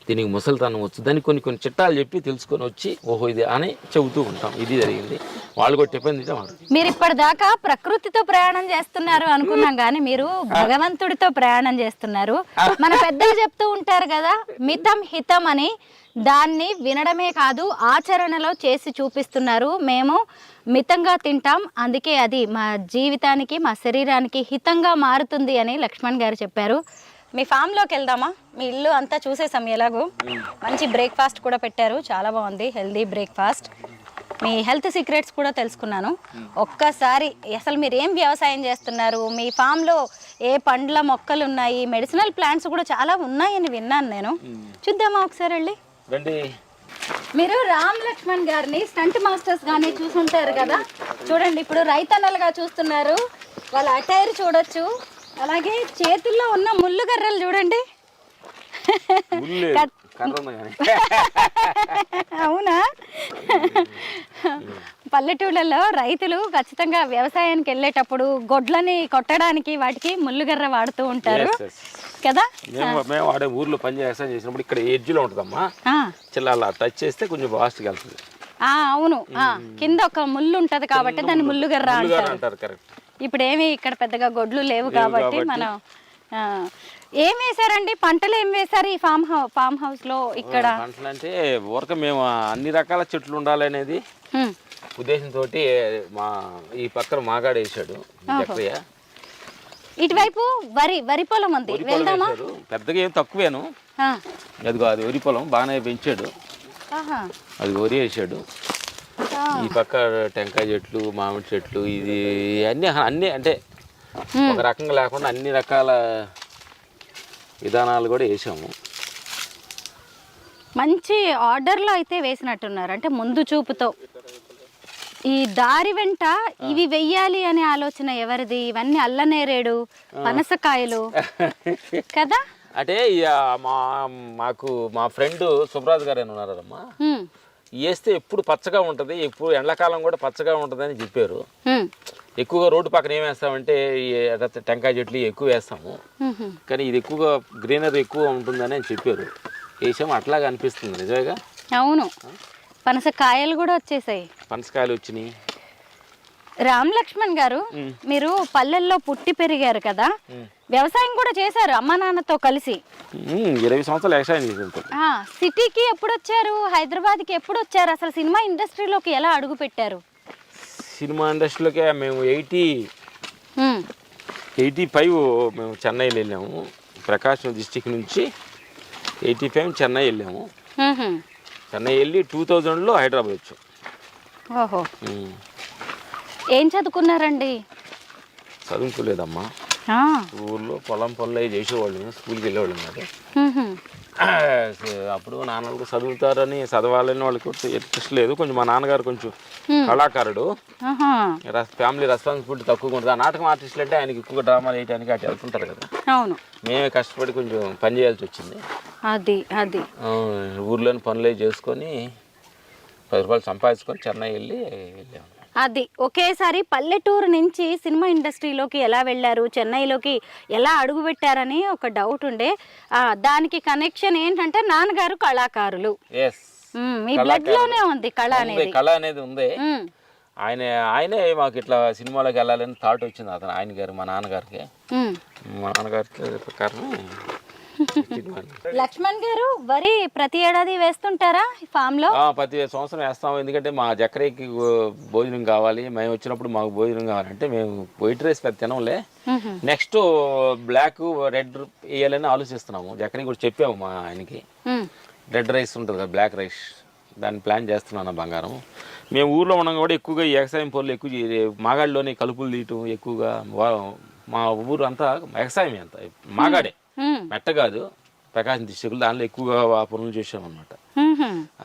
దీనికి ముసలితనం వచ్చు, దానికి కొన్ని చిట్టాలు చెప్పి తెలుసుకొని వచ్చి ఓహో ఇది అని చెబుతూ ఉంటాం. ఇది జరిగింది. వాళ్ళు కూడా టిఫిన్ తింటాం. మీరు ఇప్పటిదాకా ప్రకృతితో ప్రయాణం చేస్తున్నారు అనుకున్నాం కానీ మీరు భగవంతుడితో ప్రయాణం చేస్తున్నారు. మన పెద్దలు చెప్తూ ఉంటారు కదా మితం హితం అని. దాన్ని వినడమే కాదు ఆచరణలో చేసి చూపిస్తున్నారు. మేము మితంగా తింటాం, అందుకే అది మా జీవితానికి మా శరీరానికి హితంగా మారుతుంది అని లక్ష్మణ్ గారు చెప్పారు. మీ ఫామ్లోకి వెళ్దామా? మీ ఇల్లు అంతా చూసేసాం. ఎలాగో మంచి బ్రేక్ఫాస్ట్ కూడా పెట్టారు, చాలా బాగుంది, హెల్దీ బ్రేక్ఫాస్ట్. మీ హెల్త్ సీక్రెట్స్ కూడా తెలుసుకున్నాను. ఒక్కసారి అసలు మీరు ఏం వ్యవసాయం చేస్తున్నారు, మీ ఫామ్లో ఏ పండ్ల మొక్కలు ఉన్నాయి, మెడిసినల్ ప్లాంట్స్ కూడా చాలా ఉన్నాయని విన్నాను నేను. చూద్దామా ఒకసారి వెళ్ళి? మీరు రామ్ లక్ష్మణ్ గారిని స్టంట్ మాస్టర్స్ గానే చూసుంటారు కదా. చూడండి ఇప్పుడు రైతన్నలుగా చూస్తున్నారు, వాళ్ళ అటైర్ చూడొచ్చు, అలాగే చేతుల్లో ఉన్న ముళ్ళు కర్రలు చూడండి. అవునా? పల్లెటూళ్ళలో రైతులు ఖచ్చితంగా వ్యవసాయానికి వెళ్ళేటప్పుడు గొడ్లని కొట్టడానికి వాటికి ముళ్ళుగర్ర వాడుతూ ఉంటారు కదా. మేము వాడే ఊర్లో పని చేసినప్పుడు ఇక్కడ ఎడ్జ్లో ఉంటుందమ్మా, చిల్ల టచ్ చేస్తే కొంచెం ఫాస్ట్గా వెళ్తుంది. అవును, కింద ఒక ముళ్ళు ఉంటది కాబట్టి దాన్ని ముళ్ళుగర్ర అంటారు. కరెక్ట్. ఇప్పుడు ఏమి ఇక్కడ పెద్దగా గొడ్లు లేవు కాబట్టి మనం ఏం వేసారండి, పంటలు ఏం వేసారు ఈ ఫామ్ హౌస్ లో? ఇక్కడ పంటలు అంటే ఊరక మేము అన్ని రకాల చెట్లు ఉండాలనేది ఉద్దేశంతో ఈ పక్కన మాగాడు వేసాడు. ఇటువైపు వరి పొలం ఉంది, వెళ్దామా? పెద్దగా ఏం తక్కువేను, అదిగో అది వరి పొలం బాగానే పెంచాడు, అది వరి వేసాడు. ఈ పక్క టెంకాయ చెట్లు, మామిడి చెట్లు, ఇది అన్ని అంటే ఒక రకంగా లేకుండా అన్ని రకాల విధానాలు కూడా వేసాము. మంచి ఆర్డర్లో అయితే వేసినట్టున్నారు, అంటే ముందు చూపుతో. ఈ దారి వెంట ఇవి వెయ్యాలి అనే ఆలోచన ఎవరిది? ఇవన్నీ అల్లనేరేడు, పనసకాయలు కదా. అంటే మాకు మా ఫ్రెండ్ సుబ్రాజ్ గారు అని ఉన్నారమ్మా, వేస్తే ఎప్పుడు పచ్చగా ఉంటుంది, ఎప్పుడు ఎండాకాలం కూడా పచ్చగా ఉంటుంది అని చెప్పారు. ఎక్కువగా రోడ్డు పక్కన ఏం వేస్తామంటే టెంకాయ చెట్లు ఎక్కువ వేస్తాము, కానీ ఇది ఎక్కువగా గ్రీనరీ ఎక్కువ ఉంటుందని చెప్పారు. వేసాము, అట్లాగా అనిపిస్తుంది నిజంగా. అవును, పనసకాయలు కూడా వచ్చేసాయి, పనసకాయలు వచ్చినాయి. రామ్ లక్ష్మణ్ గారు, మీరు పల్లెల్లో పుట్టి పెరిగారు కదా, వ్యవసాయం కూడా చేశారు అమ్మా నాన్నతో కలిసి. 20 సంవత్సరాలు వ్యవసాయం చేశారు. సిటీకి ఎప్పుడు వచ్చారు, హైదరాబాద్కి ఎప్పుడు వచ్చారు, అసలు సినిమా ఇండస్ట్రీలోకి ఎలా అడుగు పెట్టారు? సినిమా ఇండస్ట్రీలోకి మేము 85 మేము చెన్నైలో వెళ్ళాము. ప్రకాశం డిస్టిక్ నుంచి 85 చెన్నై వెళ్ళాము. చెన్నై వెళ్ళి 2000లో హైదరాబాద్ వచ్చాం. ఓహో, ఏం చదువుకున్నారండి? చదువుకోలేదమ్మా. ఆ, ఊళ్ళో పొలం పనులు అవి చేసేవాళ్ళం, స్కూల్కి వెళ్ళేవాళ్ళం కాదు. మ్హూ. అప్పుడు నాన్నలకు చదువుతారని చదవాలని వాళ్ళకి ఇంట్రెస్ట్ లేదు. కొంచెం మా నాన్నగారు కొంచెం కళాకారుడు, ఆహా. ఫ్యామిలీ రెస్పాన్సిబిలిటీ తక్కువగా ఉంటుంది. ఆ నాటకం ఆర్టిస్టులు అంటే ఆయనకి ఎక్కువగా డ్రామాలు వేయడానికి అటు వెళ్తుంటారు కదా. అవును, మేమే కష్టపడి కొంచెం పని చేయాల్సి వచ్చింది. అది అది ఊర్లోని పనులు అవి చేసుకొని 10 రూపాయలు సంపాదించుకొని చెన్నై వెళ్ళాము. అది ఒకేసారి పల్లెటూరు నుంచి సినిమా ఇండస్ట్రీలోకి ఎలా వెళ్ళారు, చెన్నైలోకి ఎలా అడుగు పెట్టారని ఒక డౌట్ ఉండే. దానికి కనెక్షన్ ఏంటంటే నాన్నగారు కళాకారులు. మీ బ్లడ్ లోనే ఉంది కళ అనేది. కళ అనేది ఉంది. ఆయనే మాకు ఇట్లా సినిమాలోకి వెళ్ళాలని థాట్ వచ్చింది. ఆయన గారు, మా నాన్నగారికి ప్రకారం. లక్ష్మణ్ గారు వరి ప్రతి ఏడాది వేస్తుంటారా ఫామ్ లో? ప్రతి సంవత్సరం వేస్తాము. ఎందుకంటే మా జకరీకి భోజనం కావాలి, మేము వచ్చినప్పుడు మాకు భోజనం కావాలంటే మేము వైట్ రైస్ పెద్ద తినంలే, నెక్స్ట్ బ్లాక్ రెడ్ వేయాలని ఆలోచిస్తున్నాము. జకరీ కూడా చెప్పాము మా ఆయనకి, రెడ్ రైస్ ఉంటుంది కదా, బ్లాక్ రైస్, దాన్ని ప్లాన్ చేస్తున్నాను. బంగారం మేము ఊర్లో ఉన్నాం కూడా ఎక్కువగా ఈ వ్యవసాయం పనులు ఎక్కువ, మాగాడిలోనే కలుపులు తీయటం ఎక్కువగా. మా ఊరు అంతా వ్యవసాయమే, అంతా మాగాడే, మెట్ట కాదు, ప్రకాశం డిస్ట్రిక్ట్, దానిలో ఎక్కువగా ఆ పనులు చేసామన్నమాట.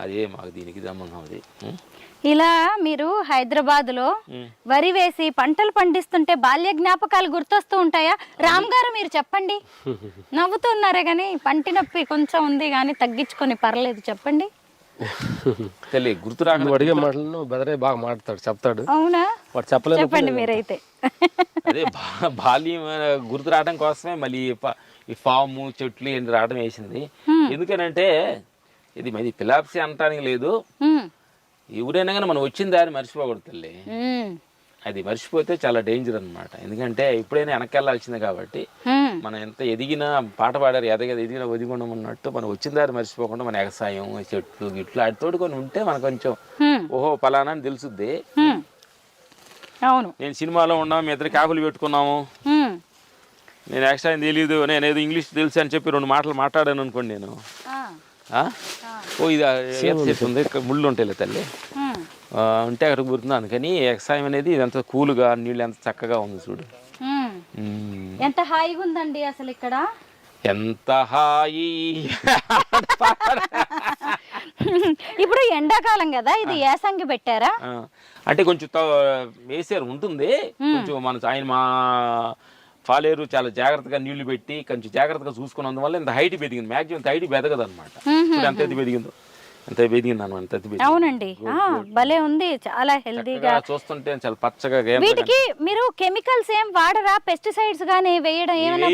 అదే మాకు దీనికి సంబంధం. అది ఇలా మీరు హైదరాబాద్ లో వరి వేసి పంటలు పండిస్తుంటే బాల్య జ్ఞాపకాలు గుర్తొస్తూ ఉంటాయా? రామ్ గారు మీరు చెప్పండి. నవ్వుతున్నారే కానీ పంటి నొప్పి కొంచెం ఉంది కానీ తగ్గించుకొని పర్లేదు, చెప్పండి. తెలియ గుర్తు రాక అడిగే మాటలను బెదరే బాగా మాట్లాడతాడు, చెప్తాడు. అవునా, వాడు చెప్పలేదు. చెప్పండి మీరైతే. అదే బాల్యం గుర్తు రావడం కోసమే మళ్ళీ ఈ ఫాము చెట్లు ఏంటి రావడం వేసింది. ఎందుకనంటే ఇది మరి పిలాప్సీ అనటానికి లేదు, ఎవరైనా కానీ మనం వచ్చిన దారి మర్చిపోకూడదు తల్లి. అది మర్చిపోతే చాలా డేంజర్ అనమాట. ఎందుకంటే ఎప్పుడైనా వెనకెళ్ళాల్సిందే కాబట్టి మనం ఎంత ఎదిగినా, పాట పాడారు ఎదిగినా ఒదిగుండం అన్నట్టు, మనం వచ్చిన దారి మర్చిపోకుండా మన వ్యవసాయం, చెట్లు గిట్లు వాటితోటి కొన్ని ఉంటే మనకు కొంచెం ఓహో ఫలానా అని తెలుసుద్ది. అవును, నేను సినిమాలో ఉన్నాము, మీ ఇద్దరు క్యాబులు పెట్టుకున్నాము, నేను ఎక్స్ట్రా తెలియదు, నేను ఏదో ఇంగ్లీష్ తెలుసు అని చెప్పి 2 మాటలు మాట్లాడాను అనుకోండి, నేను ఓ ఇది చెట్టు ఉంది, ముళ్ళు ఉంటాయి తల్లి ఉంటే అక్కడికి గుర్తుంది. అందుకని వ్యవసాయం అనేది ఇదంతా కూల్గా, నీళ్ళు ఎంత చక్కగా ఉంది చూడు, ఎంత హాయిగా ఉందండి అసలు ఇక్కడ, ఎంత హాయి. ఇప్పుడు ఎండాకాలం కదా, ఇది యాసంగి పెట్టారా? అంటే కొంచెం వేసారు ఉంటుంది కొంచెం. ఆయన మా పాలేరు చాలా జాగ్రత్తగా నీళ్లు పెట్టి కొంచెం జాగ్రత్తగా చూసుకున్నందువల్ల ఇంత హైట్ పెరిగింది. మ్యాక్సిమం హైట్ పెరగదు అనమాట. ఎంత ఎత్తు పెరిగిందో అంత పెరిగింది అనమాట. అవునండి, భలే ఉంది, చాలా హెల్దీగా చూస్తుంటే చాలా పచ్చగా. వీటికి మీరు కెమికల్స్ ఏం వాడరా? పెస్టిసైడ్స్ గానీ వేయడం ఏమైనా?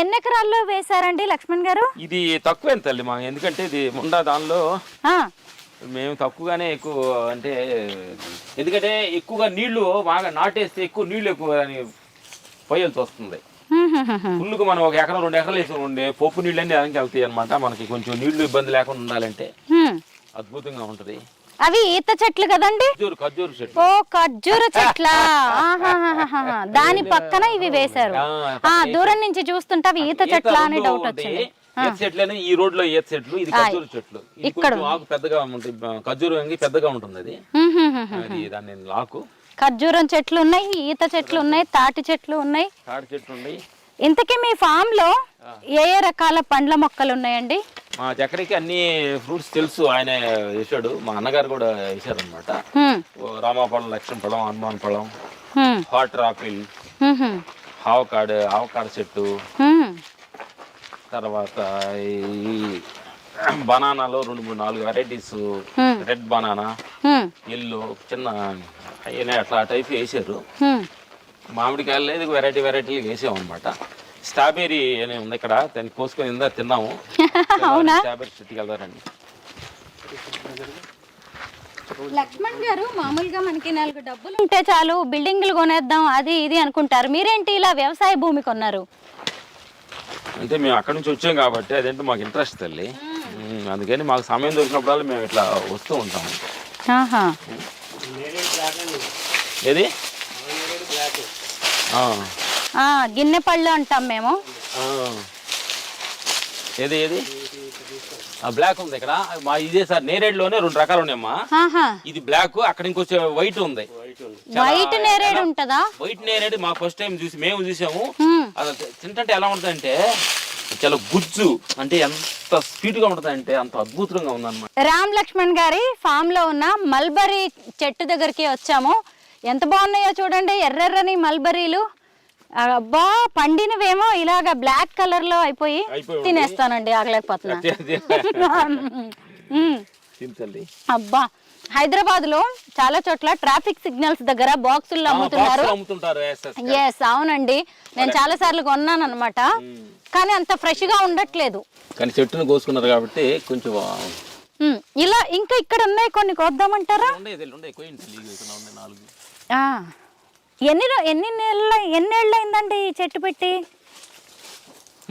ఎన్ని ఎకరాల్లో వేసారండి లక్ష్మణ్ గారు? ఇది తక్కువే తల్లి మా, ఎందుకంటే ఇది ముండా దానిలో మేము తక్కువగానే ఎక్కువ, అంటే ఎందుకంటే ఎక్కువగా నీళ్లు బాగా నాటేస్తే ఎక్కువ నీళ్లు ఎక్కువ పోయాల్సి వస్తుంది. ఫుల్గా మనం 1 ఎకరం 2 ఎకరాలు వేసి ఉండే పప్పు నీళ్ళు అన్ని దానికి వెళ్తాయి అనమాట. మనకి కొంచెం నీళ్లు ఇబ్బంది లేకుండా ఉండాలంటే అద్భుతంగా ఉంటది. అవి ఈత చెట్లు కదండి? ఖర్జూరు చెట్లు. ఓ ఖర్జూర చెట్ల, దాని పక్కన ఇవి వేశారు. దూరం నుంచి చూస్తుంటే అవి ఈత చెట్ల అని డౌట్ వచ్చింది. ఈత చెట్లని ఈ రోడ్ లో ఈత చెట్లు, ఇది ఖర్జూరు చెట్లు. ఇక్కడ ఆకు పెద్దగా ఉంటుంది, ఖర్జూరు పెద్దగా ఉంటుంది. అది దాన్ని ఆకు. ఖర్జూరం చెట్లు ఉన్నాయి, ఈత చెట్లు ఉన్నాయి, తాటి చెట్లు ఉన్నాయి. ఇంతకీ మీ ఫామ్ లో ఏ ఏ రకాల పండ్ల మొక్కలు ఉన్నాయండి? మా చక్రికి అన్ని ఫ్రూట్స్ తెలుసు, ఆయన వేసాడు. మా అన్నగారు కూడా వేసారు అనమాట. రామాపழం, లక్ష్మణ పழం, హనుమాన్ పழం, వాటర్ ఆపిల్, ఆవకాడ చెట్టు, తర్వాత ఈ బనానాలో 2-3-4 వెరైటీస్, రెడ్ బనానా, ఎల్లో, చిన్న అట్లా టైప్ వేసారు. మామిడికాయలు లేదు, వెరైటీలు వేసాము అనమాట. స్ట్రాబెర్రీ అని ఉంది ఇక్కడ, దాన్ని కోసుకొని తిన్నాము. స్ట్రాబెర్రీ చెట్టుకి వెళ్తారండి. లక్ష్మణ్ గారు, మామూలుగా మనకి 4 డబ్బులు ఉంటే చాలు బిల్డింగ్లు కొనేద్దాం అది ఇది అనుకుంటారు, మీరేంటి ఇలా వ్యవసాయ భూమి కొన్నారు? అంటే మేము అక్కడ నుంచి వచ్చాం కాబట్టి అదేంటే మాకు ఇంట్రెస్ట్ తల్లి. అందుకని మాకు సమయం దొరికినప్పుడు మేము ఇట్లా వస్తూ ఉంటాము. ఏది గిన్నె పళ్ళు అంటాం మేము. ఏది ఏది బ్లాక్ ఉంది ఇక్కడ మా ఇదే సార్ నేరేడులోనే 2 రకాలు ఉన్నాయమ్మా. ఆహా, ఇది బ్లాక్, అక్కడ ఇంకొంచెం వైట్ ఉంది. వైట్ నేరేడు ఉంటదా? వైట్ నేరేడు మా ఫస్ట్ టైం మేము చూసాము. హ్మ్. అది తింటే ఎలా ఉంటుందంటే చాలా గుజ్జు, అంటే ఎంత స్వీట్ గా ఉంటుంది అంటే అంత అద్భుతంగా ఉందన్నమాట. రామ్ లక్ష్మణ్ గారి ఫామ్ లో ఉన్న మల్బరీ చెట్టు దగ్గరికి వచ్చాము. ఎంత బాగున్నాయో చూడండి, ఎర్రెర్రని మల్బరీలు. అబ్బా, పండినవేమో ఇలాగా బ్లాక్ కలర్ లో అయిపోయి తినేస్తానండి, ఆగలేకపోతున్నా. అబ్బా, హైదరాబాద్ లో చాలా చోట్ల ట్రాఫిక్ సిగ్నల్స్ దగ్గర బాక్సుల్లో అమ్ముతున్నారు. ఎస్, అవునండి, నేను చాలా సార్లు కొన్నాను అనమాట. కానీ అంత ఫ్రెష్ గా ఉండట్లేదు. కానీ చెట్టును కోసుకున్నారు కాబట్టి కొంచెం ఇలా ఇంకా ఇక్కడ ఉన్నాయి కొన్ని కోద్దామంటారా? ఎన్నేళ్ళు అయిందండి ఈ చెట్టు పెట్టి?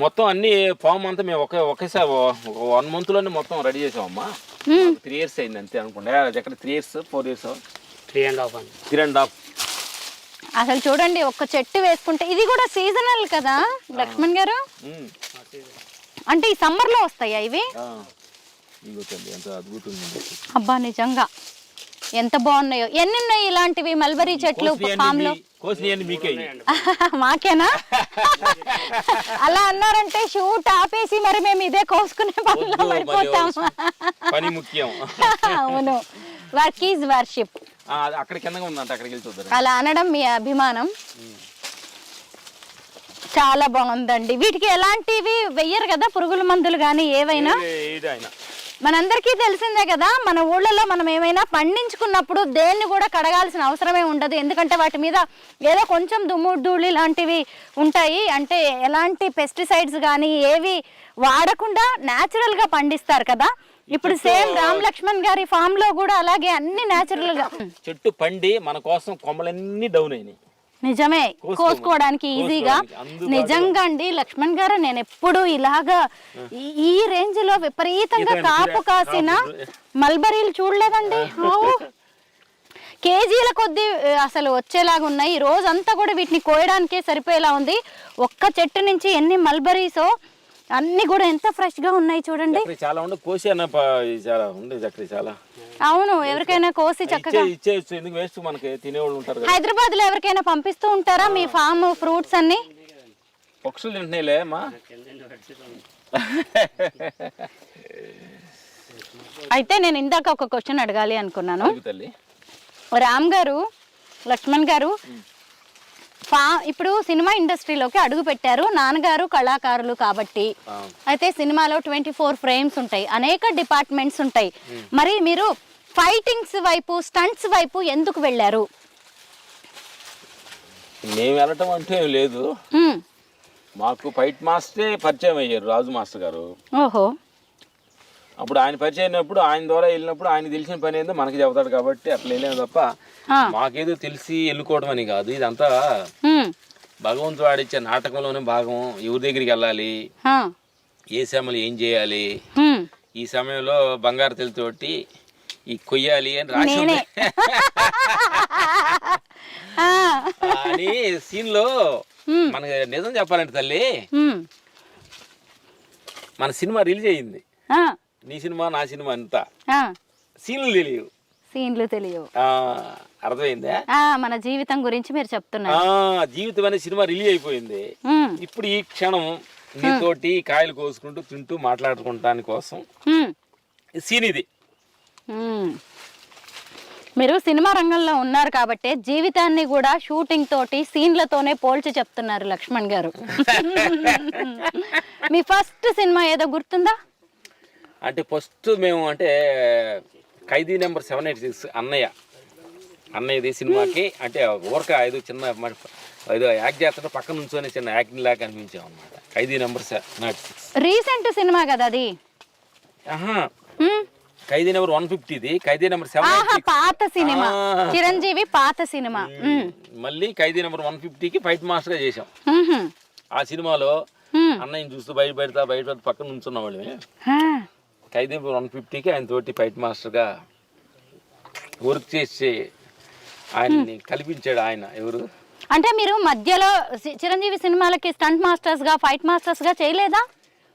మొత్తం అన్ని ఫామ్ అంతా మేము ఒకేసారి 1 month లోనే మొత్తం రెడీ చేసామమ్మా. 3 years అయింది అంతే అనుకోండి. ఎక్కడ 3 years 4 years 3.5. అసలు చూడండి, ఒక్క చెట్టు వేసుకుంటే ఇది కూడా సీజనల్ కదా లక్ష్మణ్ గారు? అంటే ఈ సమ్మర్ లో వస్తాయా ఇవి? అబ్బా, నిజంగా ఎంత బాగున్నాయో. ఎన్ని ఉన్నాయి ఇలాంటివి మల్బరీ చెట్లు ఫామ్ లో? మాకేనా? అలా అన్నారంటే షూట్ ఆపేసి మరి మేము ఇదే కోసుకునే పనిలో పడిపోతాము. అవును, వర్క్ ఈజ్ వర్షిప్. అలా అనడం మీ అభిమానం. చాలా బాగుందండి. వీటికి ఎలాంటివి వెయ్యరు కదా, పురుగుల మందులు కానీ ఏవైనా? మనందరికీ తెలిసిందే కదా, మన ఊళ్ళలో మనం ఏమైనా పండించుకున్నప్పుడు దేన్ని కూడా కడగాల్సిన అవసరమే ఉండదు. ఎందుకంటే వాటి మీద ఏదో కొంచెం దుమ్ము ధూళి లాంటివి ఉంటాయి. అంటే ఎలాంటి పెస్టిసైడ్స్ కానీ ఏవి వాడకుండా న్యాచురల్ గా పండిస్తారు కదా. ఇప్పుడు సేమ్ రామ్ లక్ష్మణ్ గారి ఫామ్ లో కూడా అలాగే అన్ని న్యాచురల్ గా చెట్టు పండి మన కోసం కొమ్మలన్నీ డౌన్ అయినాయి. నిజమే, కోసుకోవడానికి ఈజీగా. నిజంగా అండి లక్ష్మణ్ గారు, నేను ఎప్పుడు ఇలాగా ఈ రేంజ్ లో విపరీతంగా కాపు కాసిన మల్బరీలు చూడలేదండి. కేజీల కొద్దీ అసలు వచ్చేలాగా ఉన్నాయి. ఈ రోజంతా కూడా వీటిని కోయడానికే సరిపోయేలా ఉంది. ఒక్క చెట్టు నుంచి ఎన్ని మల్బరీసో, అన్ని కూడా ఎంత ఫ్రెష్ గా ఉన్నాయి చూడండి. చాలా ఉండే కోసి చాలా ఉండే చక్కెర చాలా. అవును, ఎవరికైనా కోసి చక్కగా ఇచ్చేయచ్చు. ఎందుకు వేస్ట్, మనకి తినేవాళ్ళు ఉంటారు. హైదరాబాద్ లో ఎవరికైనా పంపిస్తూ ఉంటారా మీ ఫామ్ ఫ్రూట్స్ అన్ని? పక్షులు తింటున్నాయిలే అమ్మా. అయితే నేను ఇందాక ఒక క్వశ్చన్ అడగాలి అనుకున్నాను. రామ్ గారు, లక్ష్మణ్ గారు, ఇప్పుడు సినిమా ఇండస్ట్రీలోకి అడుగు పెట్టారు. నాన్నగారు కళాకారులు కాబట్టి, అయితే సినిమాలో 24 frames ఉంటాయి, అనేక డిపార్ట్మెంట్స్ ఉంటాయి. మరి మీరు ఫైటింగ్స్ వైపు, స్టంట్స్ వైపు ఎందుకు వెళ్ళారు? మేము వెళ్ళటం అంటే లేదు, మాకు ఫైట్ మాస్టరే పరిచయం అయ్యారు, రాజు మాస్టర్ గారు. ఓహో. అప్పుడు ఆయన పరిచయం అయినప్పుడు, ఆయన ద్వారా వెళ్ళినప్పుడు ఆయన తెలిసిన పని ఏందో మనకి చెబుతాడు కాబట్టి అట్లా వెళ్ళాము తప్ప మాకేదో తెలిసి వెళ్ళుకోవడం అని కాదు. ఇదంతా భగవంతుడు ఆడిచ్చే నాటకంలోనే భాగం. ఎవరి దగ్గరికి వెళ్ళాలి, ఏ సమయంలో ఏం చేయాలి, ఈ సమయంలో బంగారు తెలుతోటి ఈ కొయ్యాలి అని రాసి అని సీన్ లో మనకి నిజం చెప్పాలంటే తల్లి, మన సినిమా రిలీజ్ అయ్యింది. నీ సినిమా నా సినిమా అంతా సీన్లు తెలియవు. అర్థమైందా? మన జీవితం గురించి మీరు చెప్తున్నారు. జీవితం అనే సినిమా రిలీజ్ అయిపోయింది. ఇప్పుడు ఈ క్షణం నీతోటి కాయలు కోసుకుంటూ తింటూ మాట్లాడుకుంటాని కోసం సీన్ ఇది. మీరు సినిమా రంగంలో ఉన్నారు కాబట్టి జీవితాన్ని కూడా షూటింగ్ తోటి, సీన్లతోనే పోల్చి చెప్తున్నారు లక్ష్మణ్ గారు. మీ ఫస్ట్ సినిమా ఏదో గుర్తుందా? అంటే ఫస్ట్ మేము అంటే ఖైదీ నెంబర్ 786 అన్నయ్యది సినిమాకి, అంటే ఊరక ఏదో చిన్న ఏదో యాక్ట్ చేస్తుంటే పక్కన నుంచొని చిన్న యాక్టింగ్ లాగా కనిపించాం అనమాట. ఖైదీ నెంబర్ 786 రీసెంట్ సినిమా కదా అది? ఖైదీ నెంబర్ 150, ఖైదీ నెంబర్ 786 పాత సినిమా, చిరంజీవి పాత సినిమా. మళ్ళీ ఖైదీ నెంబర్ 150కి ఫైట్ మాస్టర్ గా చేసాం. ఆ సినిమాలో అన్నయ్యని చూస్తూ బయట పక్కన నుంచున్న వాళ్ళు. ఖైదీ నెంబర్ 150కి ఆయన తోటి ఫైట్ మాస్టర్ గా వర్క్ చేసి ఆయన్ని కల్పించాడు. ఆయన ఎవరు అంటే మీరు మధ్యలో చిరంజీవి సినిమాలకి స్టంట్ మాస్టర్స్ గా, ఫైట్ మాస్టర్స్ గా చేయలేదా?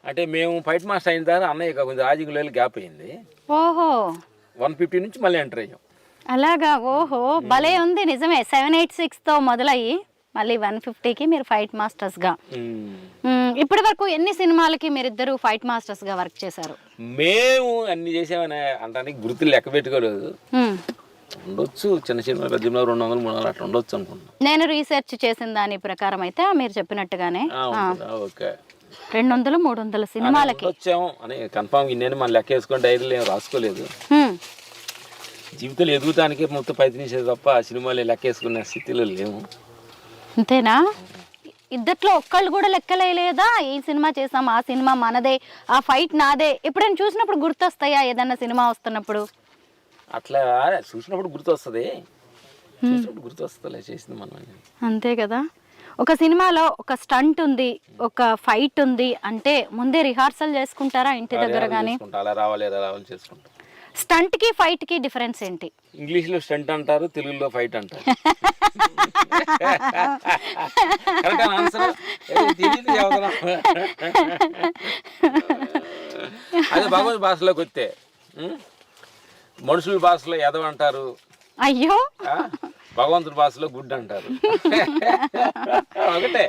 అంటే మేము ఫైట్ మాస్టర్ అయిన తర్వాత అన్నయ్య కొంచెం రాజకీయాలు గ్యాప్ అయింది. ఓహో 150 నుంచి మళ్ళీ ఎంటర్ అయ్యాం. అలాగా, ఓహో భలే ఉంది నిజమే. 786తో మొదలయ్యి మళ్ళీ 150కి మీరు ఫైట్ మాస్టర్స్గా. ఇప్పటి వరకు ఎన్ని సినిమాలకి మీరిద్దరు ఫైట్ మాస్టర్స్గా వర్క్ చేశారు? మేము అన్ని చేసామని అంటానికి గుర్తులు లెక్క పెట్టుకోలేదు. ఉండొచ్చు చిన్న చిన్న పెద్ద 200, 300 అట్లా ఉండొచ్చు అనుకుంటున్నాం. నేను రీసెర్చ్ చేసిన దాని ప్రకారం అయితే మీరు చెప్పినట్టుగానే ఓకే 200, 300 సినిమాలకి వచ్చాము అని కన్ఫామ్. ఇన్నేను మనం లెక్క వేసుకొని డైరీలో ఏం రాసుకోలేదు. జీవితంలో ఎదుగుతానికి మొత్తం ప్రయత్నించేది తప్ప సినిమాలు లెక్క వేసుకునే స్థితిలో లేము. అంతేనా? ఇద్దట్లో ఒక్కళ్ళు కూడా లెక్కలేదా? ఈ సినిమా చేసాం, ఆ సినిమా మనదే, ఆ ఫైట్ నాదే, ఎప్పుడైనా చూసినప్పుడు గుర్తొస్తాయా ఏదన్నా సినిమా వస్తున్నప్పుడు? అట్లా చూసినప్పుడు గుర్తొస్తుంది, గుర్తొస్తలే చేసింది మనం. అంతే కదా. ఒక సినిమాలో ఒక స్టంట్ ఉంది, ఒక ఫైట్ ఉంది అంటే ముందే రిహార్సల్ చేసుకుంటారా ఇంటి దగ్గర కానీ? అలా రావాలి చేసుకుంటాం. స్టంట్ కి ఫైట్ కి డిఫరెన్స్ ఏంటి? ఇంగ్లీష్ లో స్టంట్ అంటారు, తెలుగులో ఫైట్ అంటారు. అదే భగవద్ భాషలోకి వస్తే మనుషుల భాషలో ఎదవ అంటారు, అయ్యో భగవంతుడి భాషలో గుడ్ అంటారు. ఒకటే.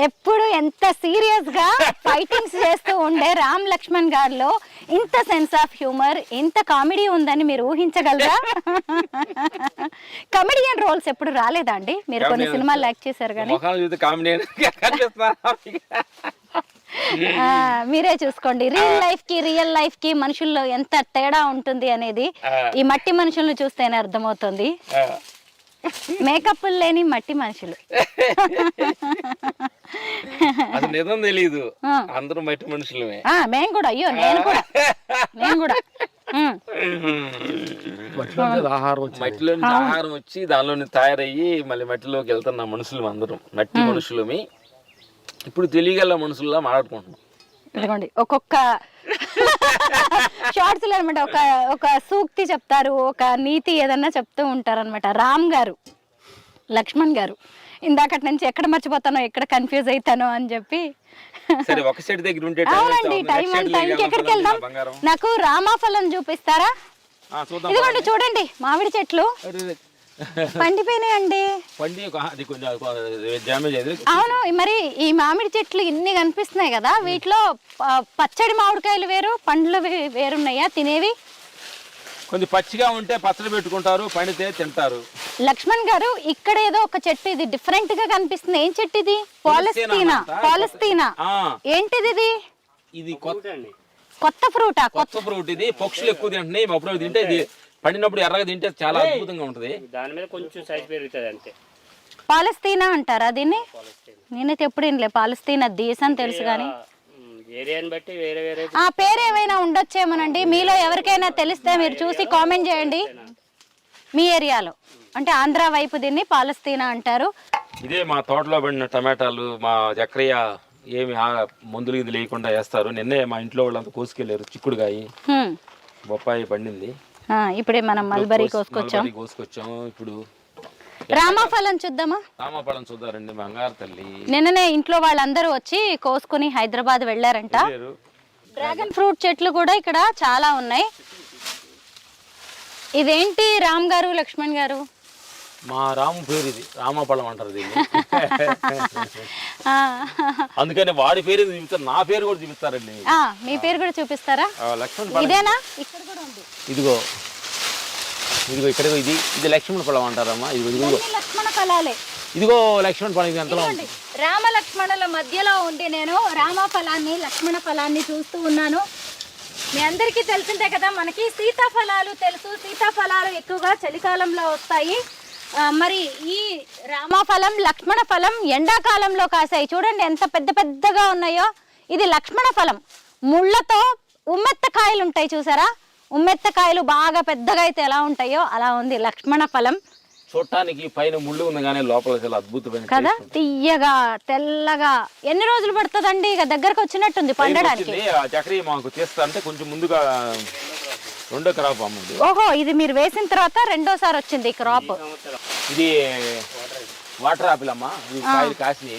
ఎప్పుడు ఎంత సీరియస్ గా ఫైటింగ్స్ చేస్తూ ఉండే రామ్ లక్ష్మణ్ గారిలో ఇంత సెన్స్ ఆఫ్ హ్యూమర్, ఇంత కామెడీ ఉందని మీరు ఊహించగలరా? కమెడియన్ రోల్స్ ఎప్పుడు రాలేదా అండి? మీరు కొన్ని సినిమాలు యాక్ట్ చేశారు కానీ. మీరే చూసుకోండి, రియల్ లైఫ్ కి మనుషుల్లో ఎంత తేడా ఉంటుంది అనేది ఈ మట్టి మనుషులను చూస్తేనే అర్థమవుతుంది. మేకప్ లేని మట్టి మనుషులు. అది నిజం తెలీదు, అందరూ మట్టి మనుషులమే. మేము కూడా, అయ్యో నేను కూడా మట్టిలో నుంచి ఆహారం వచ్చి దానిలో తయారయ్యి మళ్ళీ మట్టిలోకి వెళ్తున్న మనుషులు అందరం మట్టి మనుషులమే. ఇప్పుడు తెలియగల మనుషుల్లా మాట్లాడుకుంటున్నాం. ఇదిగోండి ఒక్కొక్క షార్ట్స్ లో అనమాట ఒక సూక్తి చెప్తారు, ఒక నీతి ఏదన్నా చెప్తూ ఉంటారు అనమాట. రామ్ గారు, లక్ష్మణ్ గారు ఇందాకటి నుంచి ఎక్కడ మర్చిపోతానో, ఎక్కడ కన్ఫ్యూజ్ అవుతానో అని చెప్పి. అవునండి, టైం అంతా ఇంకెక్కడికి వెళ్దాం. నాకు రామాఫలం చూపిస్తారా? ఇదిగోండి చూడండి, మామిడి చెట్లు పండిపోయినాయండి. అవును, మరి ఈ మామిడి చెట్లు ఇన్ని కనిపిస్తున్నాయి కదా, వీటిలో పచ్చడి మామిడికాయలు వేరు, పండ్లు వేరున్నాయా తినేవి? కొంచెం పచ్చిగా ఉంటే పచ్చడి పెట్టుకుంటారు, పండితే తింటారు. లక్ష్మణ్ గారు, ఇక్కడ ఏదో ఒక చెట్టు ఇది డిఫరెంట్ గా కనిపిస్తుంది. ఏం చెట్టు ఇది? పాలస్తీనా. ఏంటిది? ఇది కొత్త ఫ్రూటా? కొత్త ఫ్రూట్ ఇది. పక్షులు ఎక్కువ తింటున్నాయి. అప్పుడు తింటే ఇది పండినప్పుడు ఎర్రగా తింటే చాలా అద్భుతంగా ఉంటది. దాని మీద కొంచెం సైజ్ పెరుగుతుంది అంతే. పాలస్తీనా అంటారా దీన్ని? నేనైతే ఎప్పుడు వినలే. పాలస్తీనా దేశం తెలుసు కానీ ఏరియాని బట్టి వేరే వేరే ఆ పేరు ఏమైనా ఉండొచ్చేమోనండి. మీలో ఎవరికైనా తెలిస్తే మీరు చూసి కామెంట్ చేయండి. మీ ఏరియాలో అంటే ఆంధ్ర వైపు దీన్ని పాలస్తీనా అంటారు. ఇదే మా తోటలో పడిన టమాటాలు, మా చక్రయ్య ఏమి మందులు ఇది లేకుండా వేస్తారు. నిన్నే మా ఇంట్లో వాళ్ళంతా కోసుకెళ్ళారు. చిక్కుడుకాయ, బొప్పాయి పండింది. ఇప్పుడే మనం మల్బరీ కోసుకొచ్చాం. ఇప్పుడు రామాఫలం చూద్దామా? రామాఫలం చూద్దారండి, బంగారు తల్లి. నిన్ననే ఇంట్లో వాళ్ళందరూ వచ్చి కోసుకుని హైదరాబాద్ వెళ్ళారంట. డ్రాగన్ ఫ్రూట్ చెట్లు కూడా ఇక్కడ చాలా ఉన్నాయి. ఇదేంటి రామ్ గారు, లక్ష్మణ్ గారు? మా రాము పేరు ఇది, రామాఫలం అంటారు దీన్ని. అందుకని వాడి పేరు చూపిస్తారు, నా పేరు కూడా చూపిస్తారండి. మీ పేరు కూడా చూపిస్తారా? లక్ష్మణ్ ఇదేనా? ఇక్కడ కూడా ఉంది. ఇదిగో ఇక్కడ ఇది లక్ష్మణ ఫలం అంటారమ్మా. ఇదిగో లక్ష్మణ ఫలాలే. ఇదిగో లక్ష్మణ ఫలం. ఇది ఎంతలో ఉంది? రామ లక్ష్మణుల మధ్యలో ఉండి నేను రామ ఫలాన్ని, లక్ష్మణ ఫలాన్ని చూస్తూ ఉన్నాను. మీ అందరికీ తెలిసిందే కదా, మనకి సీతాఫలాలు తెలుసు. సీతాఫలాలు ఎక్కువగా చలికాలంలో వస్తాయి. మరి ఈ రామఫలం, లక్ష్మణ ఫలం ఎండాకాలంలో కాసాయి. చూడండి ఎంత పెద్ద పెద్దగా ఉన్నాయో. ఇది లక్ష్మణ ఫలం. ముళ్ళతో ఉమ్మెత్త కాయలు ఉంటాయి చూసారా? ఉమ్మెత్త కాయలు బాగా పెద్దగా అయితే ఎలా ఉంటాయో అలా ఉంది లక్ష్మణ ఫలం. చూడటానికి పైన ముళ్ళు ఉంది కానీ లోపల చాలా అద్భుతమైన కదా, తీయగా తెల్లగా. ఎన్ని రోజులు పడుతుందండి? ఇక దగ్గరకు వచ్చినట్టుంది పండడానికి. చక్రయ్య మాకు చేస్తా అంటే కొంచెం ముందుగా రెండో క్రాప్ అమ్మండి. ఓహో, ఇది మీరు వేసిన తర్వాత రెండోసారి వచ్చింది క్రాప్. ఇది వాటర్ ఆపిల్ అమ్మా. కాయలు కాసి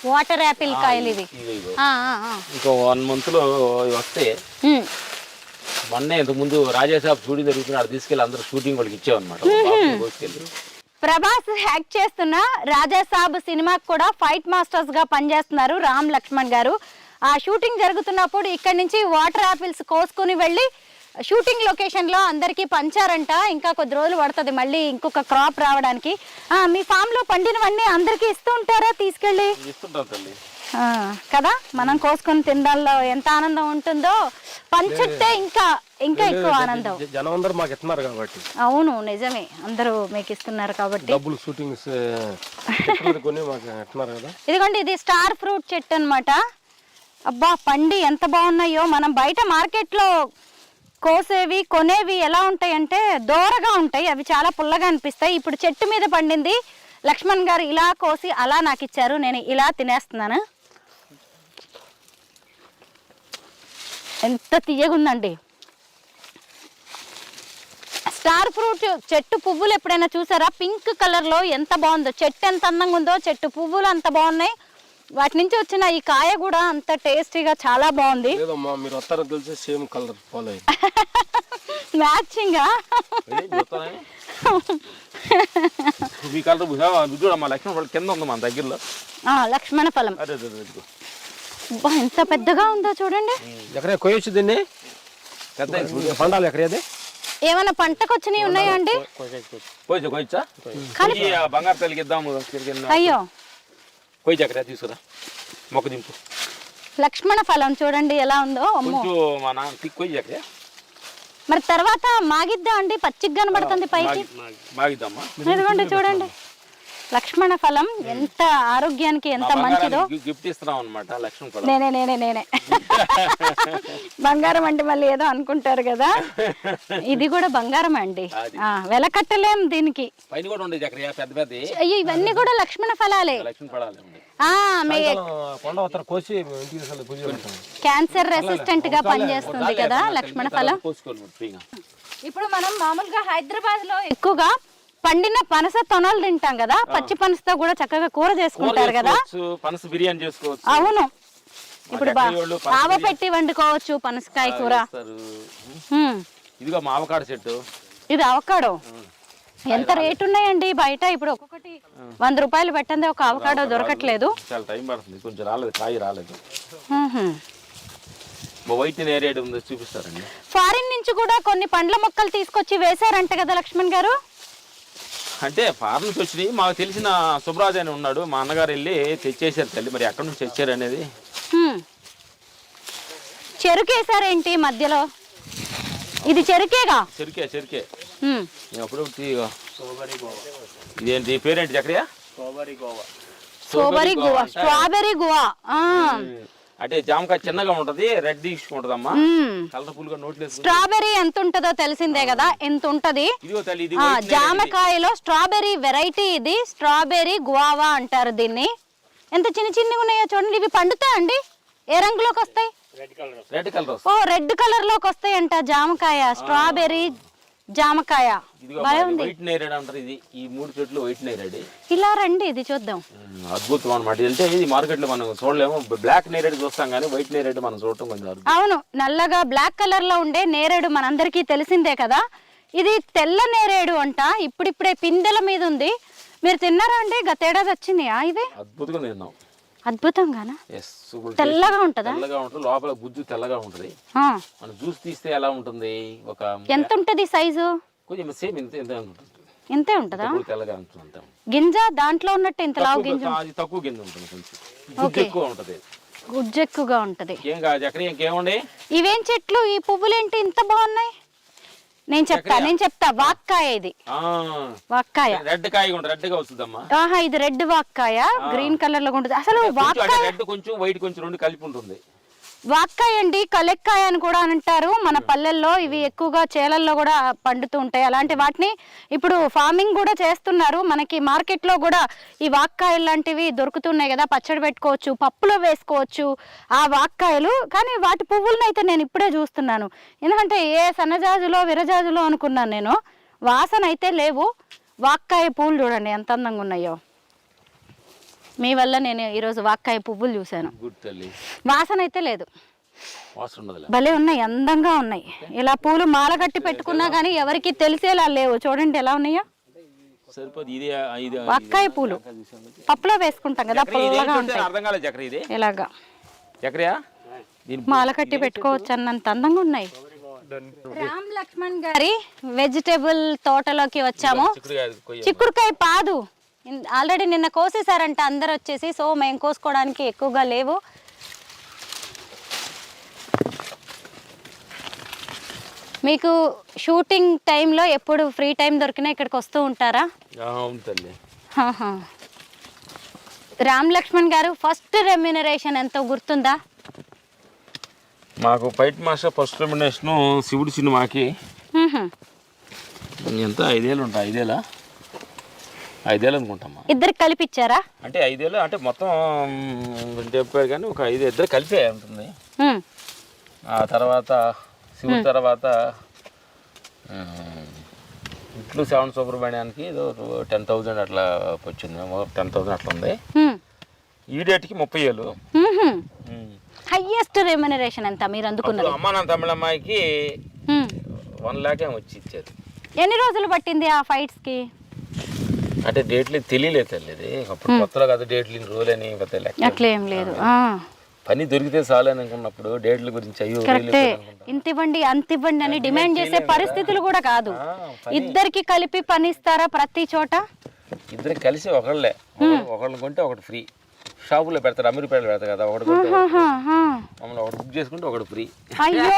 వాటర్ యాపిల్ కాయలు ఇవి ఇదిగో. ఆ, ఆ, ఆ. ఇంకో 1 monthలో వస్తే ఉమ్. మొన్నే ఇంతకుముందు రాజాసాబ్ షూటింగ్ జరుగుతున్నాడు, తీసుకెళ్ళి అందరూ షూటింగ్ వాళ్ళకి ఇచ్చామన్నమాట. తీసుకెళ్ళి ప్రభాస్ యాక్ట్ చేస్తున్న రాజాసాబ్ సినిమాకి కూడా ఫైట్ మాస్టర్స్ గా పనిచేస్తున్నారు రామ్ లక్ష్మణ్ గారు. ఆ షూటింగ్ జరుగుతున్నప్పుడు ఇక్కడ నుంచి వాటర్ యాపిల్స్ కోసుకుని వెళ్ళి షూటింగ్ లొకేషన్ లో అందరికీ పంచారంట. ఇంకా కొద్ది రోజులు పడుతుంది మళ్ళీ ఇంకొక క్రాప్ రావడానికి. మీ ఫామ్ లో పండినవన్నీ అందరికీ ఇస్తూ ఉంటారా తీసుకెళ్ళి? ఇస్తుంటాం తల్లి. కదా, మనం కోసుకొని తినడంలో ఎంత ఆనందం ఉంటుందో పంచుతే ఇంకా ఇంకా ఎక్కువ ఆనందం. జనం అందరూ మాకు ఇస్తున్నారు కాబట్టి. అవును, నిజమే, అందరూ మీకు ఇస్తున్నారు కాబట్టి. డబ్బులు షూటింగ్స్ కొని మాకు ఇస్తున్నారు కదా. ఇదిగోండి, ఇది స్టార్ ఫ్రూట్ చెట్టు అన్నమాట. అబ్బా, పండి ఎంత బాగున్నాయో. మనం బయట మార్కెట్లో కోసేవి కొనేవి ఎలా ఉంటాయంటే దోరగా ఉంటాయి, అవి చాలా పుల్లగా అనిపిస్తాయి. ఇప్పుడు చెట్టు మీద పండింది. లక్ష్మణ్ గారు ఇలా కోసి అలా నాకు ఇచ్చారు, నేను ఇలా తినేస్తున్నాను. ఎంత తీయగుందండి. స్టార్ ఫ్రూట్ చెట్టు పువ్వులు ఎప్పుడైనా చూసారా? పింక్ కలర్లో ఎంత బాగుందో. చెట్టు ఎంత అందంగా ఉందో, చెట్టు పువ్వులు అంత బాగున్నాయి. వాటి నుంచి వచ్చిన ఈ కాయ కూడా అంత టేస్టీగా చాలా బాగుంది. లేదమ్మా, మీరు వస్తారో తెలిసి సేమ్ కలర్ ఫాలో అయ్యి మ్యాచింగా మీ కలర్ చూడమ్మా, లక్ష్మణ ఫలం కింద ఉంది మన దగ్గరలో. లక్ష్మణ ఫలం. ఎంత పెద్దగా ఉందో చూడండి. ఎక్కడే కొయ్యొచ్చు దీన్ని, పెద్ద పండాలి. ఎక్కడేది ఏమైనా పంటకు వచ్చినవి ఉన్నాయా అండి? కొయ్యచ్చా? బంగారు తల్లికి ఇద్దాము. అయ్యో, కొయ్యి అక్కడ తీసుకురా, మొక్క దింపు. లక్ష్మణ ఫలం చూడండి ఎలా ఉందో. కొంచెం మా నాన్న కొయ్యి అక్కడ. మరి తర్వాత మాగిద్దా అండి? పచ్చిగా కనబడుతుంది పైకి. మాగిద్దామా? ఇదిగోండి చూడండి, లక్ష్మణ ఫలం ఎంత ఆరోగ్యానికి ఎంత మంచిదో. గిఫ్ట్ ఇస్తున్నాం అన్నమాట లక్ష్మణ ఫలం. నేనే బంగారం అంటే మళ్ళీ ఏదో అనుకుంటారు కదా. ఇది కూడా బంగారం అండి, వెల కట్టలేం దీనికి. పైన కూడా ఉండేది అక్కడ పెద్ద పెద్ద. అయ్యో, ఇవన్నీ కూడా లక్ష్మణ ఫలాలే. లక్ష్మణ ఫలాలే. క్యాన్సర్ రెసిస్టెంట్ గా పనిచేస్తుంది కదా లక్ష్మణ ఫలం. ఇప్పుడు మనం మామూలుగా హైదరాబాద్ లో ఎక్కువగా పండిన పనస తొనలు తింటాం కదా, పచ్చి పనసతో కూడా చక్కగా కూర చేసుకుంటారు కదా. పనస బిర్యానీ చేసుకోవచ్చు. అవును, ఇప్పుడు ఆవ పెట్టి వండుకోవచ్చు పనసకాయ కూర. ఇదిగో మా అవకాడో చెట్టు. ఇది అవకాడో. ఎంత రేటు ఉన్నాయండి బయట? ఇప్పుడు ఒక్కొక్కటి 100 రూపాయలు పెట్టండి, ఒక అవకాడో దొరకట్లేదు. చాలా టైం పడుతుంది, కొంచెం రాలేదు, కాయ రాలేదు. వైట్ నేరేడు ఉందో చూపిస్తారండి. ఫారిన్ నుంచి కూడా కొన్ని పండ్ల మొక్కలు తీసుకొచ్చి వేశారంట కదా లక్ష్మణ్ గారు. అంటే ఫారెన్ నుంచి వచ్చినాయి. మాకు తెలిసిన సుబ్రాజ్ అని ఉన్నాడు, మా అన్నగారు వెళ్ళి తెచ్చేసారు తల్లి. మరి ఎక్కడి నుంచి తెచ్చారు అనేది. చెరుకు వేసారేంటి మధ్యలో? ఇది చెరుకేగా? చెరుకే. అప్పుడు ఇదేంటి పేరేంటి చక్రియా? Strawberry guava. అంటే జామకాయ చిన్నగా ఉంటది, రెడ్ తీసుకుంటదమ్మా, కలర్ఫుల్ గా నోట్లు. స్ట్రాబెరీ ఎంత ఉంటుందో తెలిసిందే కదా, ఎంత ఉంటది. జామకాయలో స్ట్రాబెరీ వెరైటీ ఇది, స్ట్రాబెరీ గువావా అంటారు దీన్ని. ఎంత చిన్నగా ఉన్నాయో చూడండి. ఇవి పండుతాయి అండి? ఏ రంగులోకి వస్తాయి? రెడ్ కలర్ లోకి వస్తాయంట జామకాయ. స్ట్రాబెరీ జామకాయ వైట్ నేరేడు అంటారు. ఇది ఈ 3 చెట్లు వైట్ నేరేడు. ఇలా రండి, ఇది చూద్దాం. అద్భుతం అన్నమాట. అంటే ఇది మార్కెట్ లో మనం చూడలేము. బ్లాక్ నేరేడు చూస్తాం కానీ వైట్ నేరేడు మనం చూడటం కొంచెం. అవును, నల్లగా బ్లాక్ కలర్ లో ఉండే నేరేడు మనందరికీ తెలిసిందే కదా. ఇది తెల్ల నేరేడు అంట. ఇప్పుడిప్పుడే పిందెల మీద ఉంది. మీరు తిన్నారా అండి? గతేడాది వచ్చింది ఇది. అద్భుతంగా తిన్నాం. అద్భుతంగానా? తెల్లగా ఉంటదా? తెల్లగా ఉంటుంది, లోపల గుజ్జు తెల్లగా ఉంటది. మనం జ్యూస్ తీస్తే ఎలా ఉంటుంది? ఒక ఎంత ఉంటది సైజు? కొంచెం సేమ్ ఇంతే ఉంటుంది. ఇంతే ఉంటదా? తెల్లగా ఉంటుంది. గింజ దాంట్లో ఉన్నట్టు ఇంత లావు గింజ? తక్కువ గింజ ఉంటుంది, కొంచెం ఎక్కువ ఉంటది, గుజ్జు ఎక్కువగా ఉంటది. ఏం కాదు ఎక్కడ ఇంకేముండే. ఇవేం చెట్లు? ఈ పువ్వులేంటి ఇంత బాగున్నాయి? నేను చెప్తా. వాక్కాయ ఇది. వాక్కాయ రెడ్ కాయ ఉంటుంది, రెడ్ గా వస్తుందమ్మా. ఇది రెడ్ వాక్కాయ, గ్రీన్ కలర్ లో ఉంటుంది. అసలు వాక్కాయ రెడ్ కొంచెం వైట్ కొంచెం రెండు కలిపి ఉంటుంది. వాక్కాయ అండి, కలెక్కాయ అని కూడా అంటారు మన పల్లెల్లో. ఇవి ఎక్కువగా చేలల్లో కూడా పండుతూ ఉంటాయి. అలాంటి వాటిని ఇప్పుడు ఫార్మింగ్ కూడా చేస్తున్నారు. మనకి మార్కెట్లో కూడా ఈ వాక్కాయలు లాంటివి దొరుకుతున్నాయి కదా, పచ్చడి పెట్టుకోవచ్చు, పప్పులో వేసుకోవచ్చు ఆ వాక్కాయలు. కానీ వాటి పువ్వులను అయితే నేను ఇప్పుడే చూస్తున్నాను. ఎందుకంటే ఏ సన్నజాజులో విరజాజులో అనుకున్నాను నేను. వాసన అయితే లేవు. వాక్కాయ పూలు చూడండి ఎంత అందంగా ఉన్నాయో. మీ వల్ల నేను ఈరోజు వాక్కాయ పువ్వులు చూశాను. గుడ్ తల్లి. వాసన అయితే లేదు, వాసన ఉండదులే. భలే ఉన్నాయి, అందంగా ఉన్నాయి. ఇలా పూలు మాల కట్టి పెట్టుకున్నా కానీ ఎవరికి తెలిసేలా లేవు. చూడండి ఎలా ఉన్నాయో. సరిపోదు. ఇది వాక్కాయ పూలు పప్పులో వేసుకుంటాం కదా, పుల్లగా ఉంటాయి. అర్థం కాలేదు చక్ర. ఇది ఇలాగా చక్రయా మాల కట్టి పెట్టుకోవచ్చు అన్నంత అందంగా ఉన్నాయి. రామ్ లక్ష్మణ్ గారి వెజిటేబుల్ తోటలోకి వచ్చాము. చిక్కుడుకాయ పాదు ఆల్రెడీ నిన్న కోసేసారంట అందరు వచ్చేసి, సో మేము కోసుకోవడానికి ఎక్కువగా లేవు. మీకు షూటింగ్ టైంలో ఎప్పుడు ఫ్రీ టైం దొరికినా ఇక్కడికి వస్తూ ఉంటారా? రామ్ లక్ష్మణ్ గారు ఫస్ట్ రెమ్యూనరేషన్ ఎంతో గుర్తుందా? మాకు ఫైట్ మాస్టర్ ఫస్ట్ రెమ్యూనరేషన్ శివుడు సినిమాకి ఎంత 5 ఏళ్ళు ఉంటాయి. 5 ఏళ్ళు అనుకుంటామా. ఇద్దరు కలిపిచ్చారా? అంటే 5 ఏళ్ళు అంటే మొత్తం చెప్పారు కానీ ఒక 5 ఇద్దరు కలిపే ఉంటుంది. ఆ తర్వాత శివుడి తర్వాత ఇట్లు 7 సుబ్రహ్మణ్యానికి ఏదో 10,000 అట్లా వచ్చింది. 10,000 అట్లా ఉంది. ఈ డేట్కి 30 ఏళ్ళు. హైయెస్ట్ రెమ్యూనరేషన్ ఎంత మీరు అందుకున్నారు? అమ్మ నా తమిళమ్మాయికి 1 లాక్ ఏమో వచ్చి ఇచ్చేది. ఎన్ని రోజులు పట్టింది ఆ ఫైట్స్కి? అంటే డేట్లు తెలియలేదు తల్లిది. అప్పుడు కొత్తలో కదా డేట్లు ఇన్ని రోజులని అట్లా ఏం లేదు. పని దొరికితే చాలు అని అనుకున్నప్పుడు డేట్ల గురించి అయ్యో కరెక్టే, ఇంత ఇవ్వండి అంత ఇవ్వండి అని డిమాండ్ చేసే పరిస్థితులు కూడా కాదు. ఇద్దరికి కలిపి పని ఇస్తారా ప్రతి చోట? ఇద్దరికి కలిసి ఒకళ్ళని కొంటే ఒకటి ఫ్రీ. షాపులో పెడతారు, అమీర్పేటలో పెడతారు కదా. ఒకటి కొంటే మమ్మల్ని ఒకటి బుక్ చేసుకుంటే ఒకటి ఫ్రీ. అయ్యో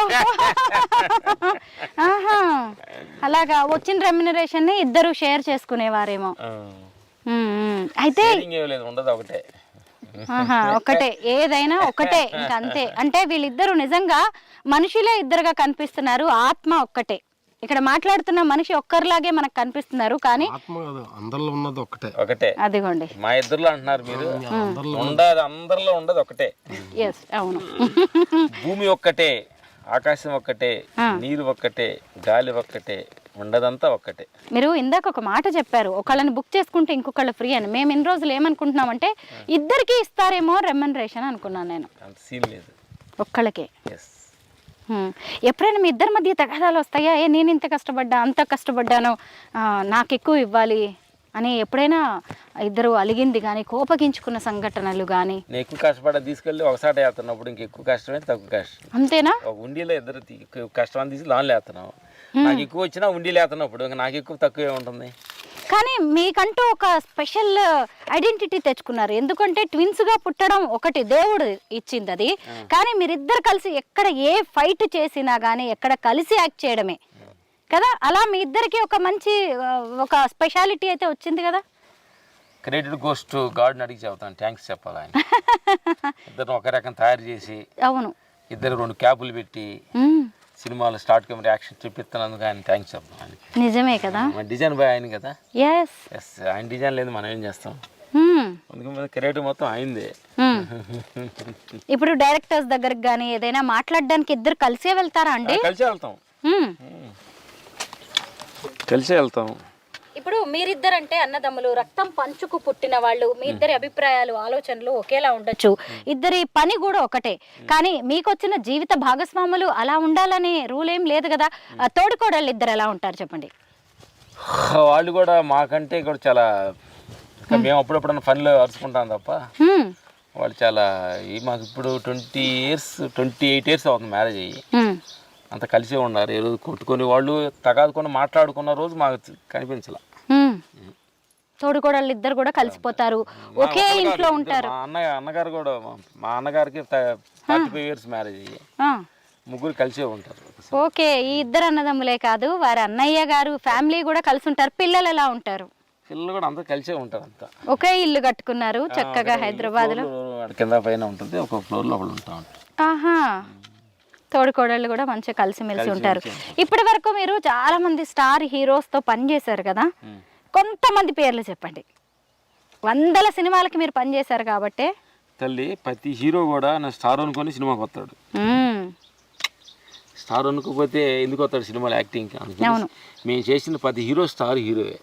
అలాగా వచ్చిన రెమ్యూనరేషన్ ని ఇద్దరు షేర్ చేసుకునేవారేమో. అయితే ఉండదు ఒకటే. ఒకటే, ఏదైనా ఒకటే, ఇంకా అంతే. అంటే వీళ్ళిద్దరు నిజంగా మనుషులే ఇద్దరుగా కనిపిస్తున్నారు, ఆత్మ ఒక్కటే. ఇక్కడ మాట్లాడుతున్న మనిషి ఒక్కరిలాగే మనకు కనిపిస్తున్నారు, కానీ అందరిలో ఉన్నది ఒకటే. అదిగోండి మా ఇద్దరులో అంటున్నారు మీరు, ఉండదు అందరిలో ఉండదు ఒకటే. ఎస్ అవును. భూమి ఒక్కటే, ఆకాశం ఒక్కటే, నీరు ఒక్కటే, గాలి ఒక్కటే, ఉండదంతా ఒక్కటే. మీరు ఇందాక ఒక మాట చెప్పారు, ఒకళ్ళని బుక్ చేసుకుంటే ఇంకొకళ్ళు ఫ్రీ అని. మేము ఇన్ని రోజులు ఏమనుకుంటున్నామంటే ఇద్దరికి ఇస్తారేమో రెమ్యూనరేషన్ అనుకున్నాను నేను. అంత సీన్ లేదు, ఒక్కళ్ళకే. ఎప్పుడైనా మీ ఇద్దరి మధ్య తగాదాలు వస్తాయా? నేను ఇంత కష్టపడ్డా అంత కష్టపడ్డాను నాకు ఎక్కువ ఇవ్వాలి అని ఎప్పుడైనా ఇద్దరు అలిగింది కానీ కోపగించుకున్న సంఘటనలు కానీ? నేను ఎక్కువ కష్టపడ్డా తీసుకెళ్ళి ఒకసారి వేస్తున్నప్పుడు ఇంకెక్కువ కష్టమే తక్కువ కష్టం అంతేనా? ఒక ఉండిలో ఇద్దరు కష్టం తీసి లాన్ లేస్తున్నావు. నాకు ఎక్కువ వచ్చినా ఉండి లేతున్నప్పుడు ఇంకా నాకు ఎక్కువ తక్కువే ఉంటుంది. కానీ మీకంటూ ఒక స్పెషల్ ఐడెంటిటీ తెచ్చుకున్నారు. ఎందుకంటే ట్విన్స్గా పుట్టడం ఒకటి దేవుడు ఇచ్చింది అది, కానీ మీరిద్దరు కలిసి ఎక్కడ ఏ ఫైట్ చేసినా కానీ ఎక్కడ కలిసి యాక్ట్ చేయడమే కదా. అలా మీ ఇద్దరికి ఒక మంచి ఒక స్పెషాలిటీ అయితే వచ్చింది కదా. క్రెడిట్ గోస్ టు గాడ్ అని అడిగి చెప్తాను, థ్యాంక్స్ చెప్పాలి ఆయన. ఇద్దరు ఒక రకం తయారు చేసి, అవును, ఇద్దరు 2 క్యాపులు పెట్టి సినిమాలో స్టార్ట్ కెమెరా యాక్షన్ చూపిస్తున్నందుకు ఆయన థ్యాంక్స్ చెప్తాను. నిజమే కదా, డిజైన్ బాయ్ ఆయన కదా. ఎస్ ఆయన డిజైన్ లేదు మనం ఏం చేస్తాం. అందుకని క్రెడిట్ మొత్తం అయిందే. ఇప్పుడు డైరెక్టర్స్ దగ్గరకు కానీ ఏదైనా మాట్లాడడానికి ఇద్దరు కలిసే వెళ్తారా అండి? కలిసే వెళ్తాం. ఇప్పుడు మీరిద్దరంటే అన్నదమ్ములు, రక్తం పంచుకు పుట్టిన వాళ్ళు, మీ ఇద్దరి అభిప్రాయాలు ఆలోచనలు ఒకేలా ఉండొచ్చు, ఇద్దరి పని కూడా ఒకటే, కానీ మీకు వచ్చిన జీవిత భాగస్వాములు అలా ఉండాలనే రూల్ ఏం లేదు కదా. తోడుకోడళ్ళు ఇద్దరు ఎలా ఉంటారు చెప్పండి? వాళ్ళు కూడా మాకంటే కూడా చాలా, మేము అప్పుడప్పుడు పనిలో అరుచుకుంటాం తప్ప వాళ్ళు చాలా మాకు ఇప్పుడు 28 ఇయర్స్ అవుతుంది మ్యారేజ్ అయ్యి. అంత కలిసే ఉన్నారు. ఏ రోజు కొట్టుకొని వాళ్ళు తగాదుకొని మాట్లాడుకున్న రోజు మాకు కనిపించాల. తోడుకోడళ్ళు ఇద్దరు కూడా కలిసిపోతారు, ఒకే ఇంట్లో ఉంటారు. అన్నగారు కూడా, మా అన్నగారికి 45 ఇయర్స్ మ్యారేజ్ అయ్యి ముగ్గురు కలిసే ఉంటారు. ఓకే, ఈ ఇద్దరు అన్నదమ్ములే కాదు, వారి అన్నయ్య గారు ఫ్యామిలీ కూడా కలిసి ఉంటారు. పిల్లలు ఎలా ఉంటారు? పిల్లలు కూడా అంతా కలిసే ఉంటారు. అంతా ఒకే ఇల్లు కట్టుకున్నారు చక్కగా హైదరాబాద్ లో. కింద పైన ఉంటుంది, ఒక ఫ్లోర్ లో ఒకళ్ళు ఉంటా ఉంటారు. ఆహా, తోడుకోడళ్ళు కూడా మంచిగా కలిసిమెలిసి ఉంటారు. ఇప్పటి వరకు మీరు చాలా మంది స్టార్ హీరోస్ తో పనిచేశారు కదా, కొంతమంది పేర్లు చెప్పండి. 100 సినిమాలకి మీరు పనిచేశారు కాబట్టి. తల్లి, ప్రతి హీరో కూడా నా స్టార్ అనుకొని సినిమాకి వస్తాడు. స్టార్ అనుకోకపోతే ఎందుకు వస్తాడు సినిమాలో యాక్టింగ్? మేము చేసిన ప్రతి హీరో స్టార్ హీరోయే.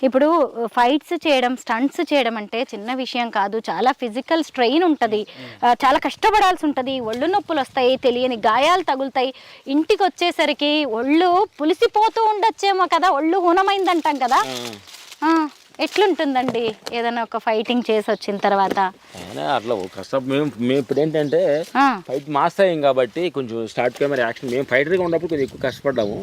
ఇప్పుడు ఫైట్స్ చేయడం, స్టంట్స్ చేయడం అంటే చిన్న విషయం కాదు. చాలా ఫిజికల్ స్ట్రెయిన్ ఉంటుంది, చాలా కష్టపడాల్సి ఉంటుంది, ఒళ్ళు నొప్పులు వస్తాయి, తెలియని గాయాలు తగులుతాయి. ఇంటికి వచ్చేసరికి ఒళ్ళు పులిసిపోతూ ఉండొచ్చేమో కదా, ఒళ్ళు హూనమైందంటాం కదా. ఎట్లుంటుందండి ఏదైనా ఒక ఫైటింగ్ చేసి వచ్చిన తర్వాత? అట్లా కష్టం. మేము ఇప్పుడు ఏంటంటే ఫైట్ మాస్టర్ అయ్యాం కాబట్టి కొంచెం స్టార్ట్ కెమెరా యాక్షన్, మేము ఫైటర్గా ఉన్నప్పుడు కొంచెం ఎక్కువ కష్టపడ్డాము.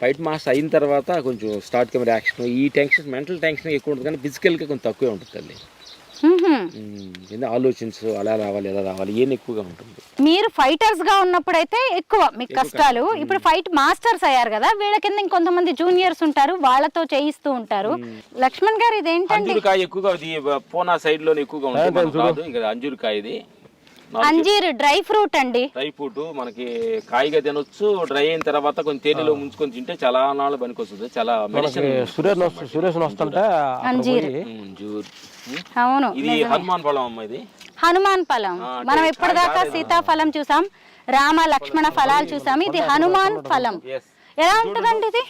ఫైట్ మాస్టర్ అయిన తర్వాత కొంచెం స్టార్ట్ కెమెరా యాక్షన్, ఈ టెన్షన్, మెంటల్ టెన్షన్ ఎక్కువ ఉంటుంది, కానీ ఫిజికల్గా కొంచెం తక్కువే ఉంటుంది తల్లి. ఆలోచించు అలా రావాలి, ఎలా రావాలి, ఏం ఎక్కువగా ఉంటుంది. మీరు ఫైటర్స్ గా ఉన్నప్పుడైతే ఎక్కువ మీకు కష్టాలు. ఇప్పుడు ఫైట్ మాస్టర్స్ అయ్యారు కదా, వీళ్ళ కింద ఇంకొంతమంది జూనియర్స్ ఉంటారు, వాళ్ళతో చేయిస్తూ ఉంటారు. లక్ష్మణ్ గారు ఇదేంటండి? అంజూరుకాయ ఎక్కువగా పోనా సైడ్ లో ఎక్కువగా ఉంటుంది. అంజూరుకాయ ఇది అంజీర్ డ్రై ఫ్రూట్ అండి. డ్రై ఫ్రూట్ మనకి కాయగా తినొచ్చు, డ్రై అయిన తర్వాత కొంచెం తేనెలో ముంచుకొని తింటే చాలా నాళ్ళు పనికొస్తుంది. చాలా సురేష్ వస్తుంటే అంజీర్. అవును, ఇది హనుమాన్ ఫలం అమ్మ. ఇది హనుమాన్ ఫలం. మనం ఇప్పటిదాకా సీతాఫలం చూసాం, రామ లక్ష్మణ ఫలాలు చూసాం, ఇది హనుమాన్ ఫలం. ఎలా ఉంటుందండి ఇది?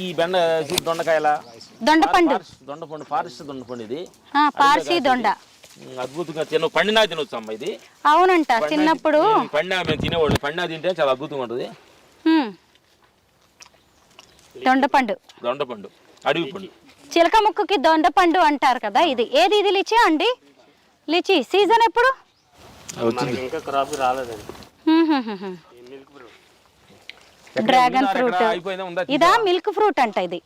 ఈ దొండకాయల దొండపండు, దొండపండు ఫారెస్ట్ దొండపండు. ఇది పార్సీ దొండ. అద్భుతంగా పండినా తినొచ్చు అమ్మ ఇది. అవునంట, చిన్నప్పుడు పండినా మేము తినేవాళ్ళు. పండినా తింటే చాలా అద్భుతంగా ఉంటుంది. దొండపండు, దొండపండు, అడవి పండు. చిలక ముక్కుకి దొండపండు అంటారు కదా. ఇది ఏది? ఇది లిచీ అండి. లిచీ సీజన్ ఎప్పుడు? ఇంకా క్రాప్ రాలేదండి. Dragon fruit. ఇదా మిల్క్ ఫ్రూట్ అంట ఇది.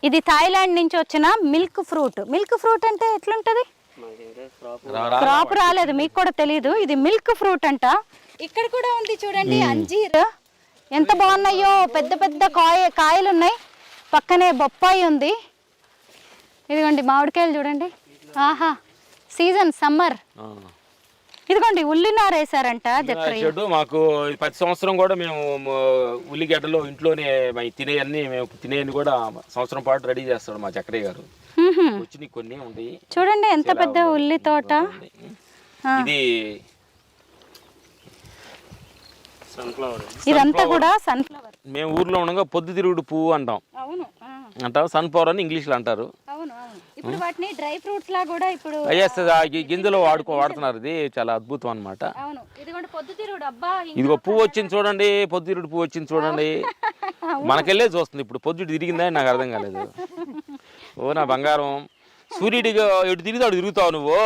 ఇది థాయిలాండ్ నుంచి వచ్చిన మిల్క్ ఫ్రూట్. మిల్క్ ఫ్రూట్ అంటే ఎట్లుంటది? క్రాప్ రాలేదు, మీకు కూడా తెలీదు. ఇది మిల్క్ ఫ్రూట్ అంట. ఇక్కడ కూడా ఉంది చూడండి అంజీర్. ఎంత బాగున్నాయో, పెద్ద పెద్ద కాయలు ఉన్నాయి. పక్కనే బొప్పాయి ఉంది. ఇదిగోండి మామిడికాయలు చూడండి. ఆహా, సీజన్ సమ్మర్. ఇదిగోండి ఉల్లినార వేసారంట. చెట్టు మాకు ప్రతి సంవత్సరం కూడా మేము ఉల్లిగడ్డలు ఇంట్లోనే తినేయన్ని, మేము తినేయన్ని కూడా సంవత్సరం పాటు రెడీ చేస్తాడు మా చక్రయ్య గారు. వచ్చి కొన్ని ఉంటాయి చూడండి, ఎంత పెద్ద ఉల్లి తోట. ఇది ఇదంతా కూడా సన్ఫ్లవర్. మేము ఊర్లో ఉండగా పొద్దుతిరుగుడు పువ్వు అంటాం. అవును, అంటాం సన్ఫ్లవర్ అని ఇంగ్లీష్ లో అంటారు. ఇప్పుడు వాటిని డ్రై ఫ్రూట్స్ లా కూడా ఇప్పుడు గింజలో వాడుతున్నారు. ఇది చాలా అద్భుతం అన్నమాట. అవును, ఇదిగోండి పొద్దుతిరుగుడు. అబ్బా, ఇదిగో పువ్వు వచ్చింది చూడండి, పొద్దుతిరుగుడు పువ్వు వచ్చింది చూడండి. మనకెళ్ళే చూస్తుంది. ఇప్పుడు పొద్దుటి తిరిగిందా నాకు అర్థం కాలేదు. ఓ నా బంగారం, సూర్యుడిగా ఎటు తిరిగితే అటు తిరుగుతావు నువ్వు.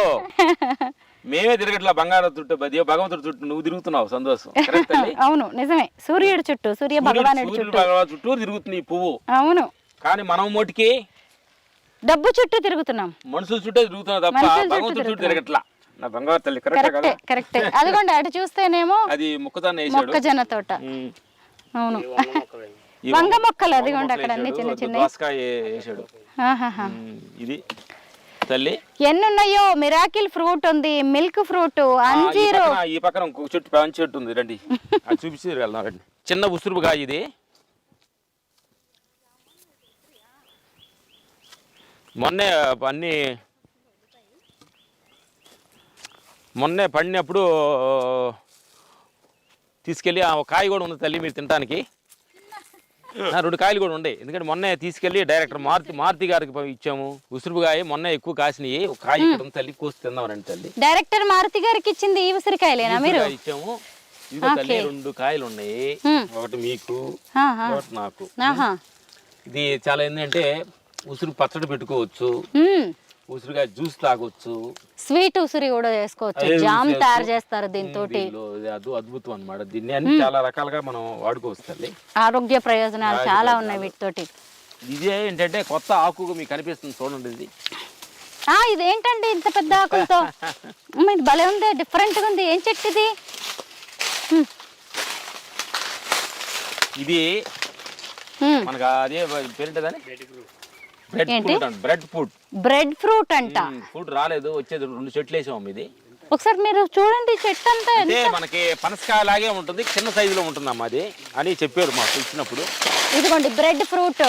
మేమే తిరగట్లా, బంగారం చుట్టూ భగవంతుడి చుట్టూ నువ్వు తిరుగుతున్నావు. సంతోషం. అవును, నిజమే. సూర్యుడి చుట్టూ, సూర్య భగవానుడి చుట్టూ తిరుగుతుంది ఈ పువ్వు. అవును, కానీ మనం మోటికి డబ్బు చుట్టూ తిరుగుతున్నాం, మనుషుల చుట్టూ తిరుగుతున్నావు తప్ప భగవంతుడి చుట్టూ తిరగట్లా. నా బంగారు తల్లి కరెక్టే. అదిగోండి అటు చూస్తేనేమో అది మొక్కజొన్న తోట. అవును, వంగ మొక్కలు. అదిగోండి అక్కడ అన్ని చిన్న చిన్న. ఇది తల్లి ఎన్ని ఉన్నాయో. మిరాకిల్ ఫ్రూట్ ఉంది, మిల్క్ ఫ్రూట్, అంజీరు. ఈ పక్కన ఇంకొక చెట్టు పెద్ద చెట్టు ఉంది, రండి అది చూపించి వెళ్దాం రండి. చిన్న ఉసురుపుకాయ ఇది. మొన్నే పడినప్పుడు తీసుకెళ్ళి ఆ కాయ కూడా ఉంది తల్లి మీరు తినడానికి. 2 కాయలు కూడా ఉండే. ఎందుకంటే మొన్నే తీసుకెళ్ళి డైరెక్టర్ మారుతి గారికి ఇచ్చాము. ఉసురుపుకాయ మొన్న ఎక్కువ కాసినాయి. ఒక కాయ ఇక్కడ ఉంది తల్లి, కోసి తిందామని తల్లి. డైరెక్టర్ మారుతి గారికి ఇచ్చింది ఈ ఉసిరికాయలేనా మీరు? ఇచ్చాము. ఇదిగో తల్లి 2 కాయలు ఉన్నాయి. ఒకటి మీకు, ఒకటి నాకు. ఇది చాలా ఏంటంటే ఉసురు పచ్చడి పెట్టుకోవచ్చు, ఉసిరికాయ జ్యూస్ తాగొచ్చు, స్వీట్ ఉసిరి కూడా చేసుకోవచ్చు, జామ్ తయారు చేస్తారు దీంతో. అద్భుతం అన్నమాట. దీన్ని అన్ని చాలా రకాలుగా మనం వాడుకోవచ్చు. ఆరోగ్య ప్రయోజనాలు చాలా ఉన్నాయి వీటితోటి. ఇదే ఏంటంటే కొత్త ఆకు మీకు కనిపిస్తుంది చూడండి. ఇది ఇదేంటండి ఇంత పెద్ద ఆకులతో? ఇది భలే ఉంది, డిఫరెంట్ గా ఉంది. ఏం చెట్టు ఇది? ఇది మనకు అదే పేరుంటదని బ్రెడ్ ఫ్రూట్ అంట. ఫ్రూట్ రాలేదు, వచ్చేది 2 చెట్లు వేసాం. ఇది ఒకసారి మీరు చూడండి, చెట్టు అంతా మనకి పనసకాయ లాగే ఉంటుంది, చిన్న సైజులో ఉంటుంది అమ్మా అది అని చెప్పారు మాకు ఇచ్చినప్పుడు. ఇదిగోండి బ్రెడ్ ఫ్రూట్.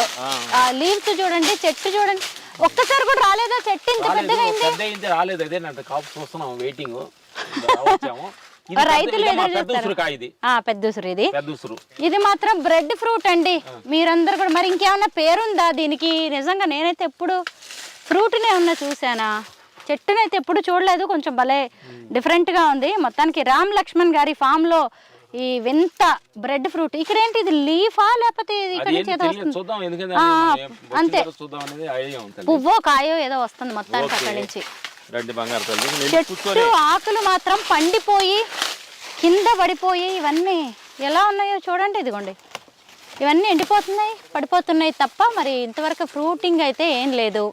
లీవ్స్ చూడండి, చెట్టు చూడండి. ఒక్కసారి కూడా రాలేదా చెట్టు? ఇంత పెద్దగా రాలేదు. అదే కాపు చూస్తున్నాం, వెయిటింగ్. ఇది రైతులు పెద్ద- ఎదురు పెద్ద చూస్తారు. ఉసురుకాయ ఇది పెద్ద ఉసురు ఇది. పెద్ద ఉసురు. ఇది మాత్రం బ్రెడ్ ఫ్రూట్ అండి. మీరందరూ కూడా మరి ఇంకేమన్నా పేరుందా దీనికి? నిజంగా నేనైతే ఎప్పుడు ఫ్రూట్ని ఏమన్నా చూసానా, చెట్టునైతే ఎప్పుడు చూడలేదు. కొంచెం భలే డిఫరెంట్గా ఉంది. మొత్తానికి రామ్ లక్ష్మణ్ గారి ఫామ్లో ఈ వింత బ్రెడ్ ఫ్రూట్. ఇక్కడ ఏంటి, ఇది లీఫా లేకపోతే ఇది ఇక్కడ నుంచి ఏదో వస్తుంది? చూద్దాం ఎందుకంటే అంతే, చూద్దాం అనేది ఐడియా ఉంటుంది. పువ్వో కాయో ఏదో వస్తుంది మొత్తానికి అక్కడి నుంచి. రెడ్డి బంగారు తల్లి చెట్టు ఆకులు మాత్రం పండిపోయి కింద పడిపోయి ఇవన్నీ ఎలా ఉన్నాయో చూడండి. ఇదిగోండి, ఇవన్నీ ఎండిపోతున్నాయి, పడిపోతున్నాయి తప్ప మరి ఇంతవరకు ఫ్రూటింగ్ అయితే ఏం లేదు.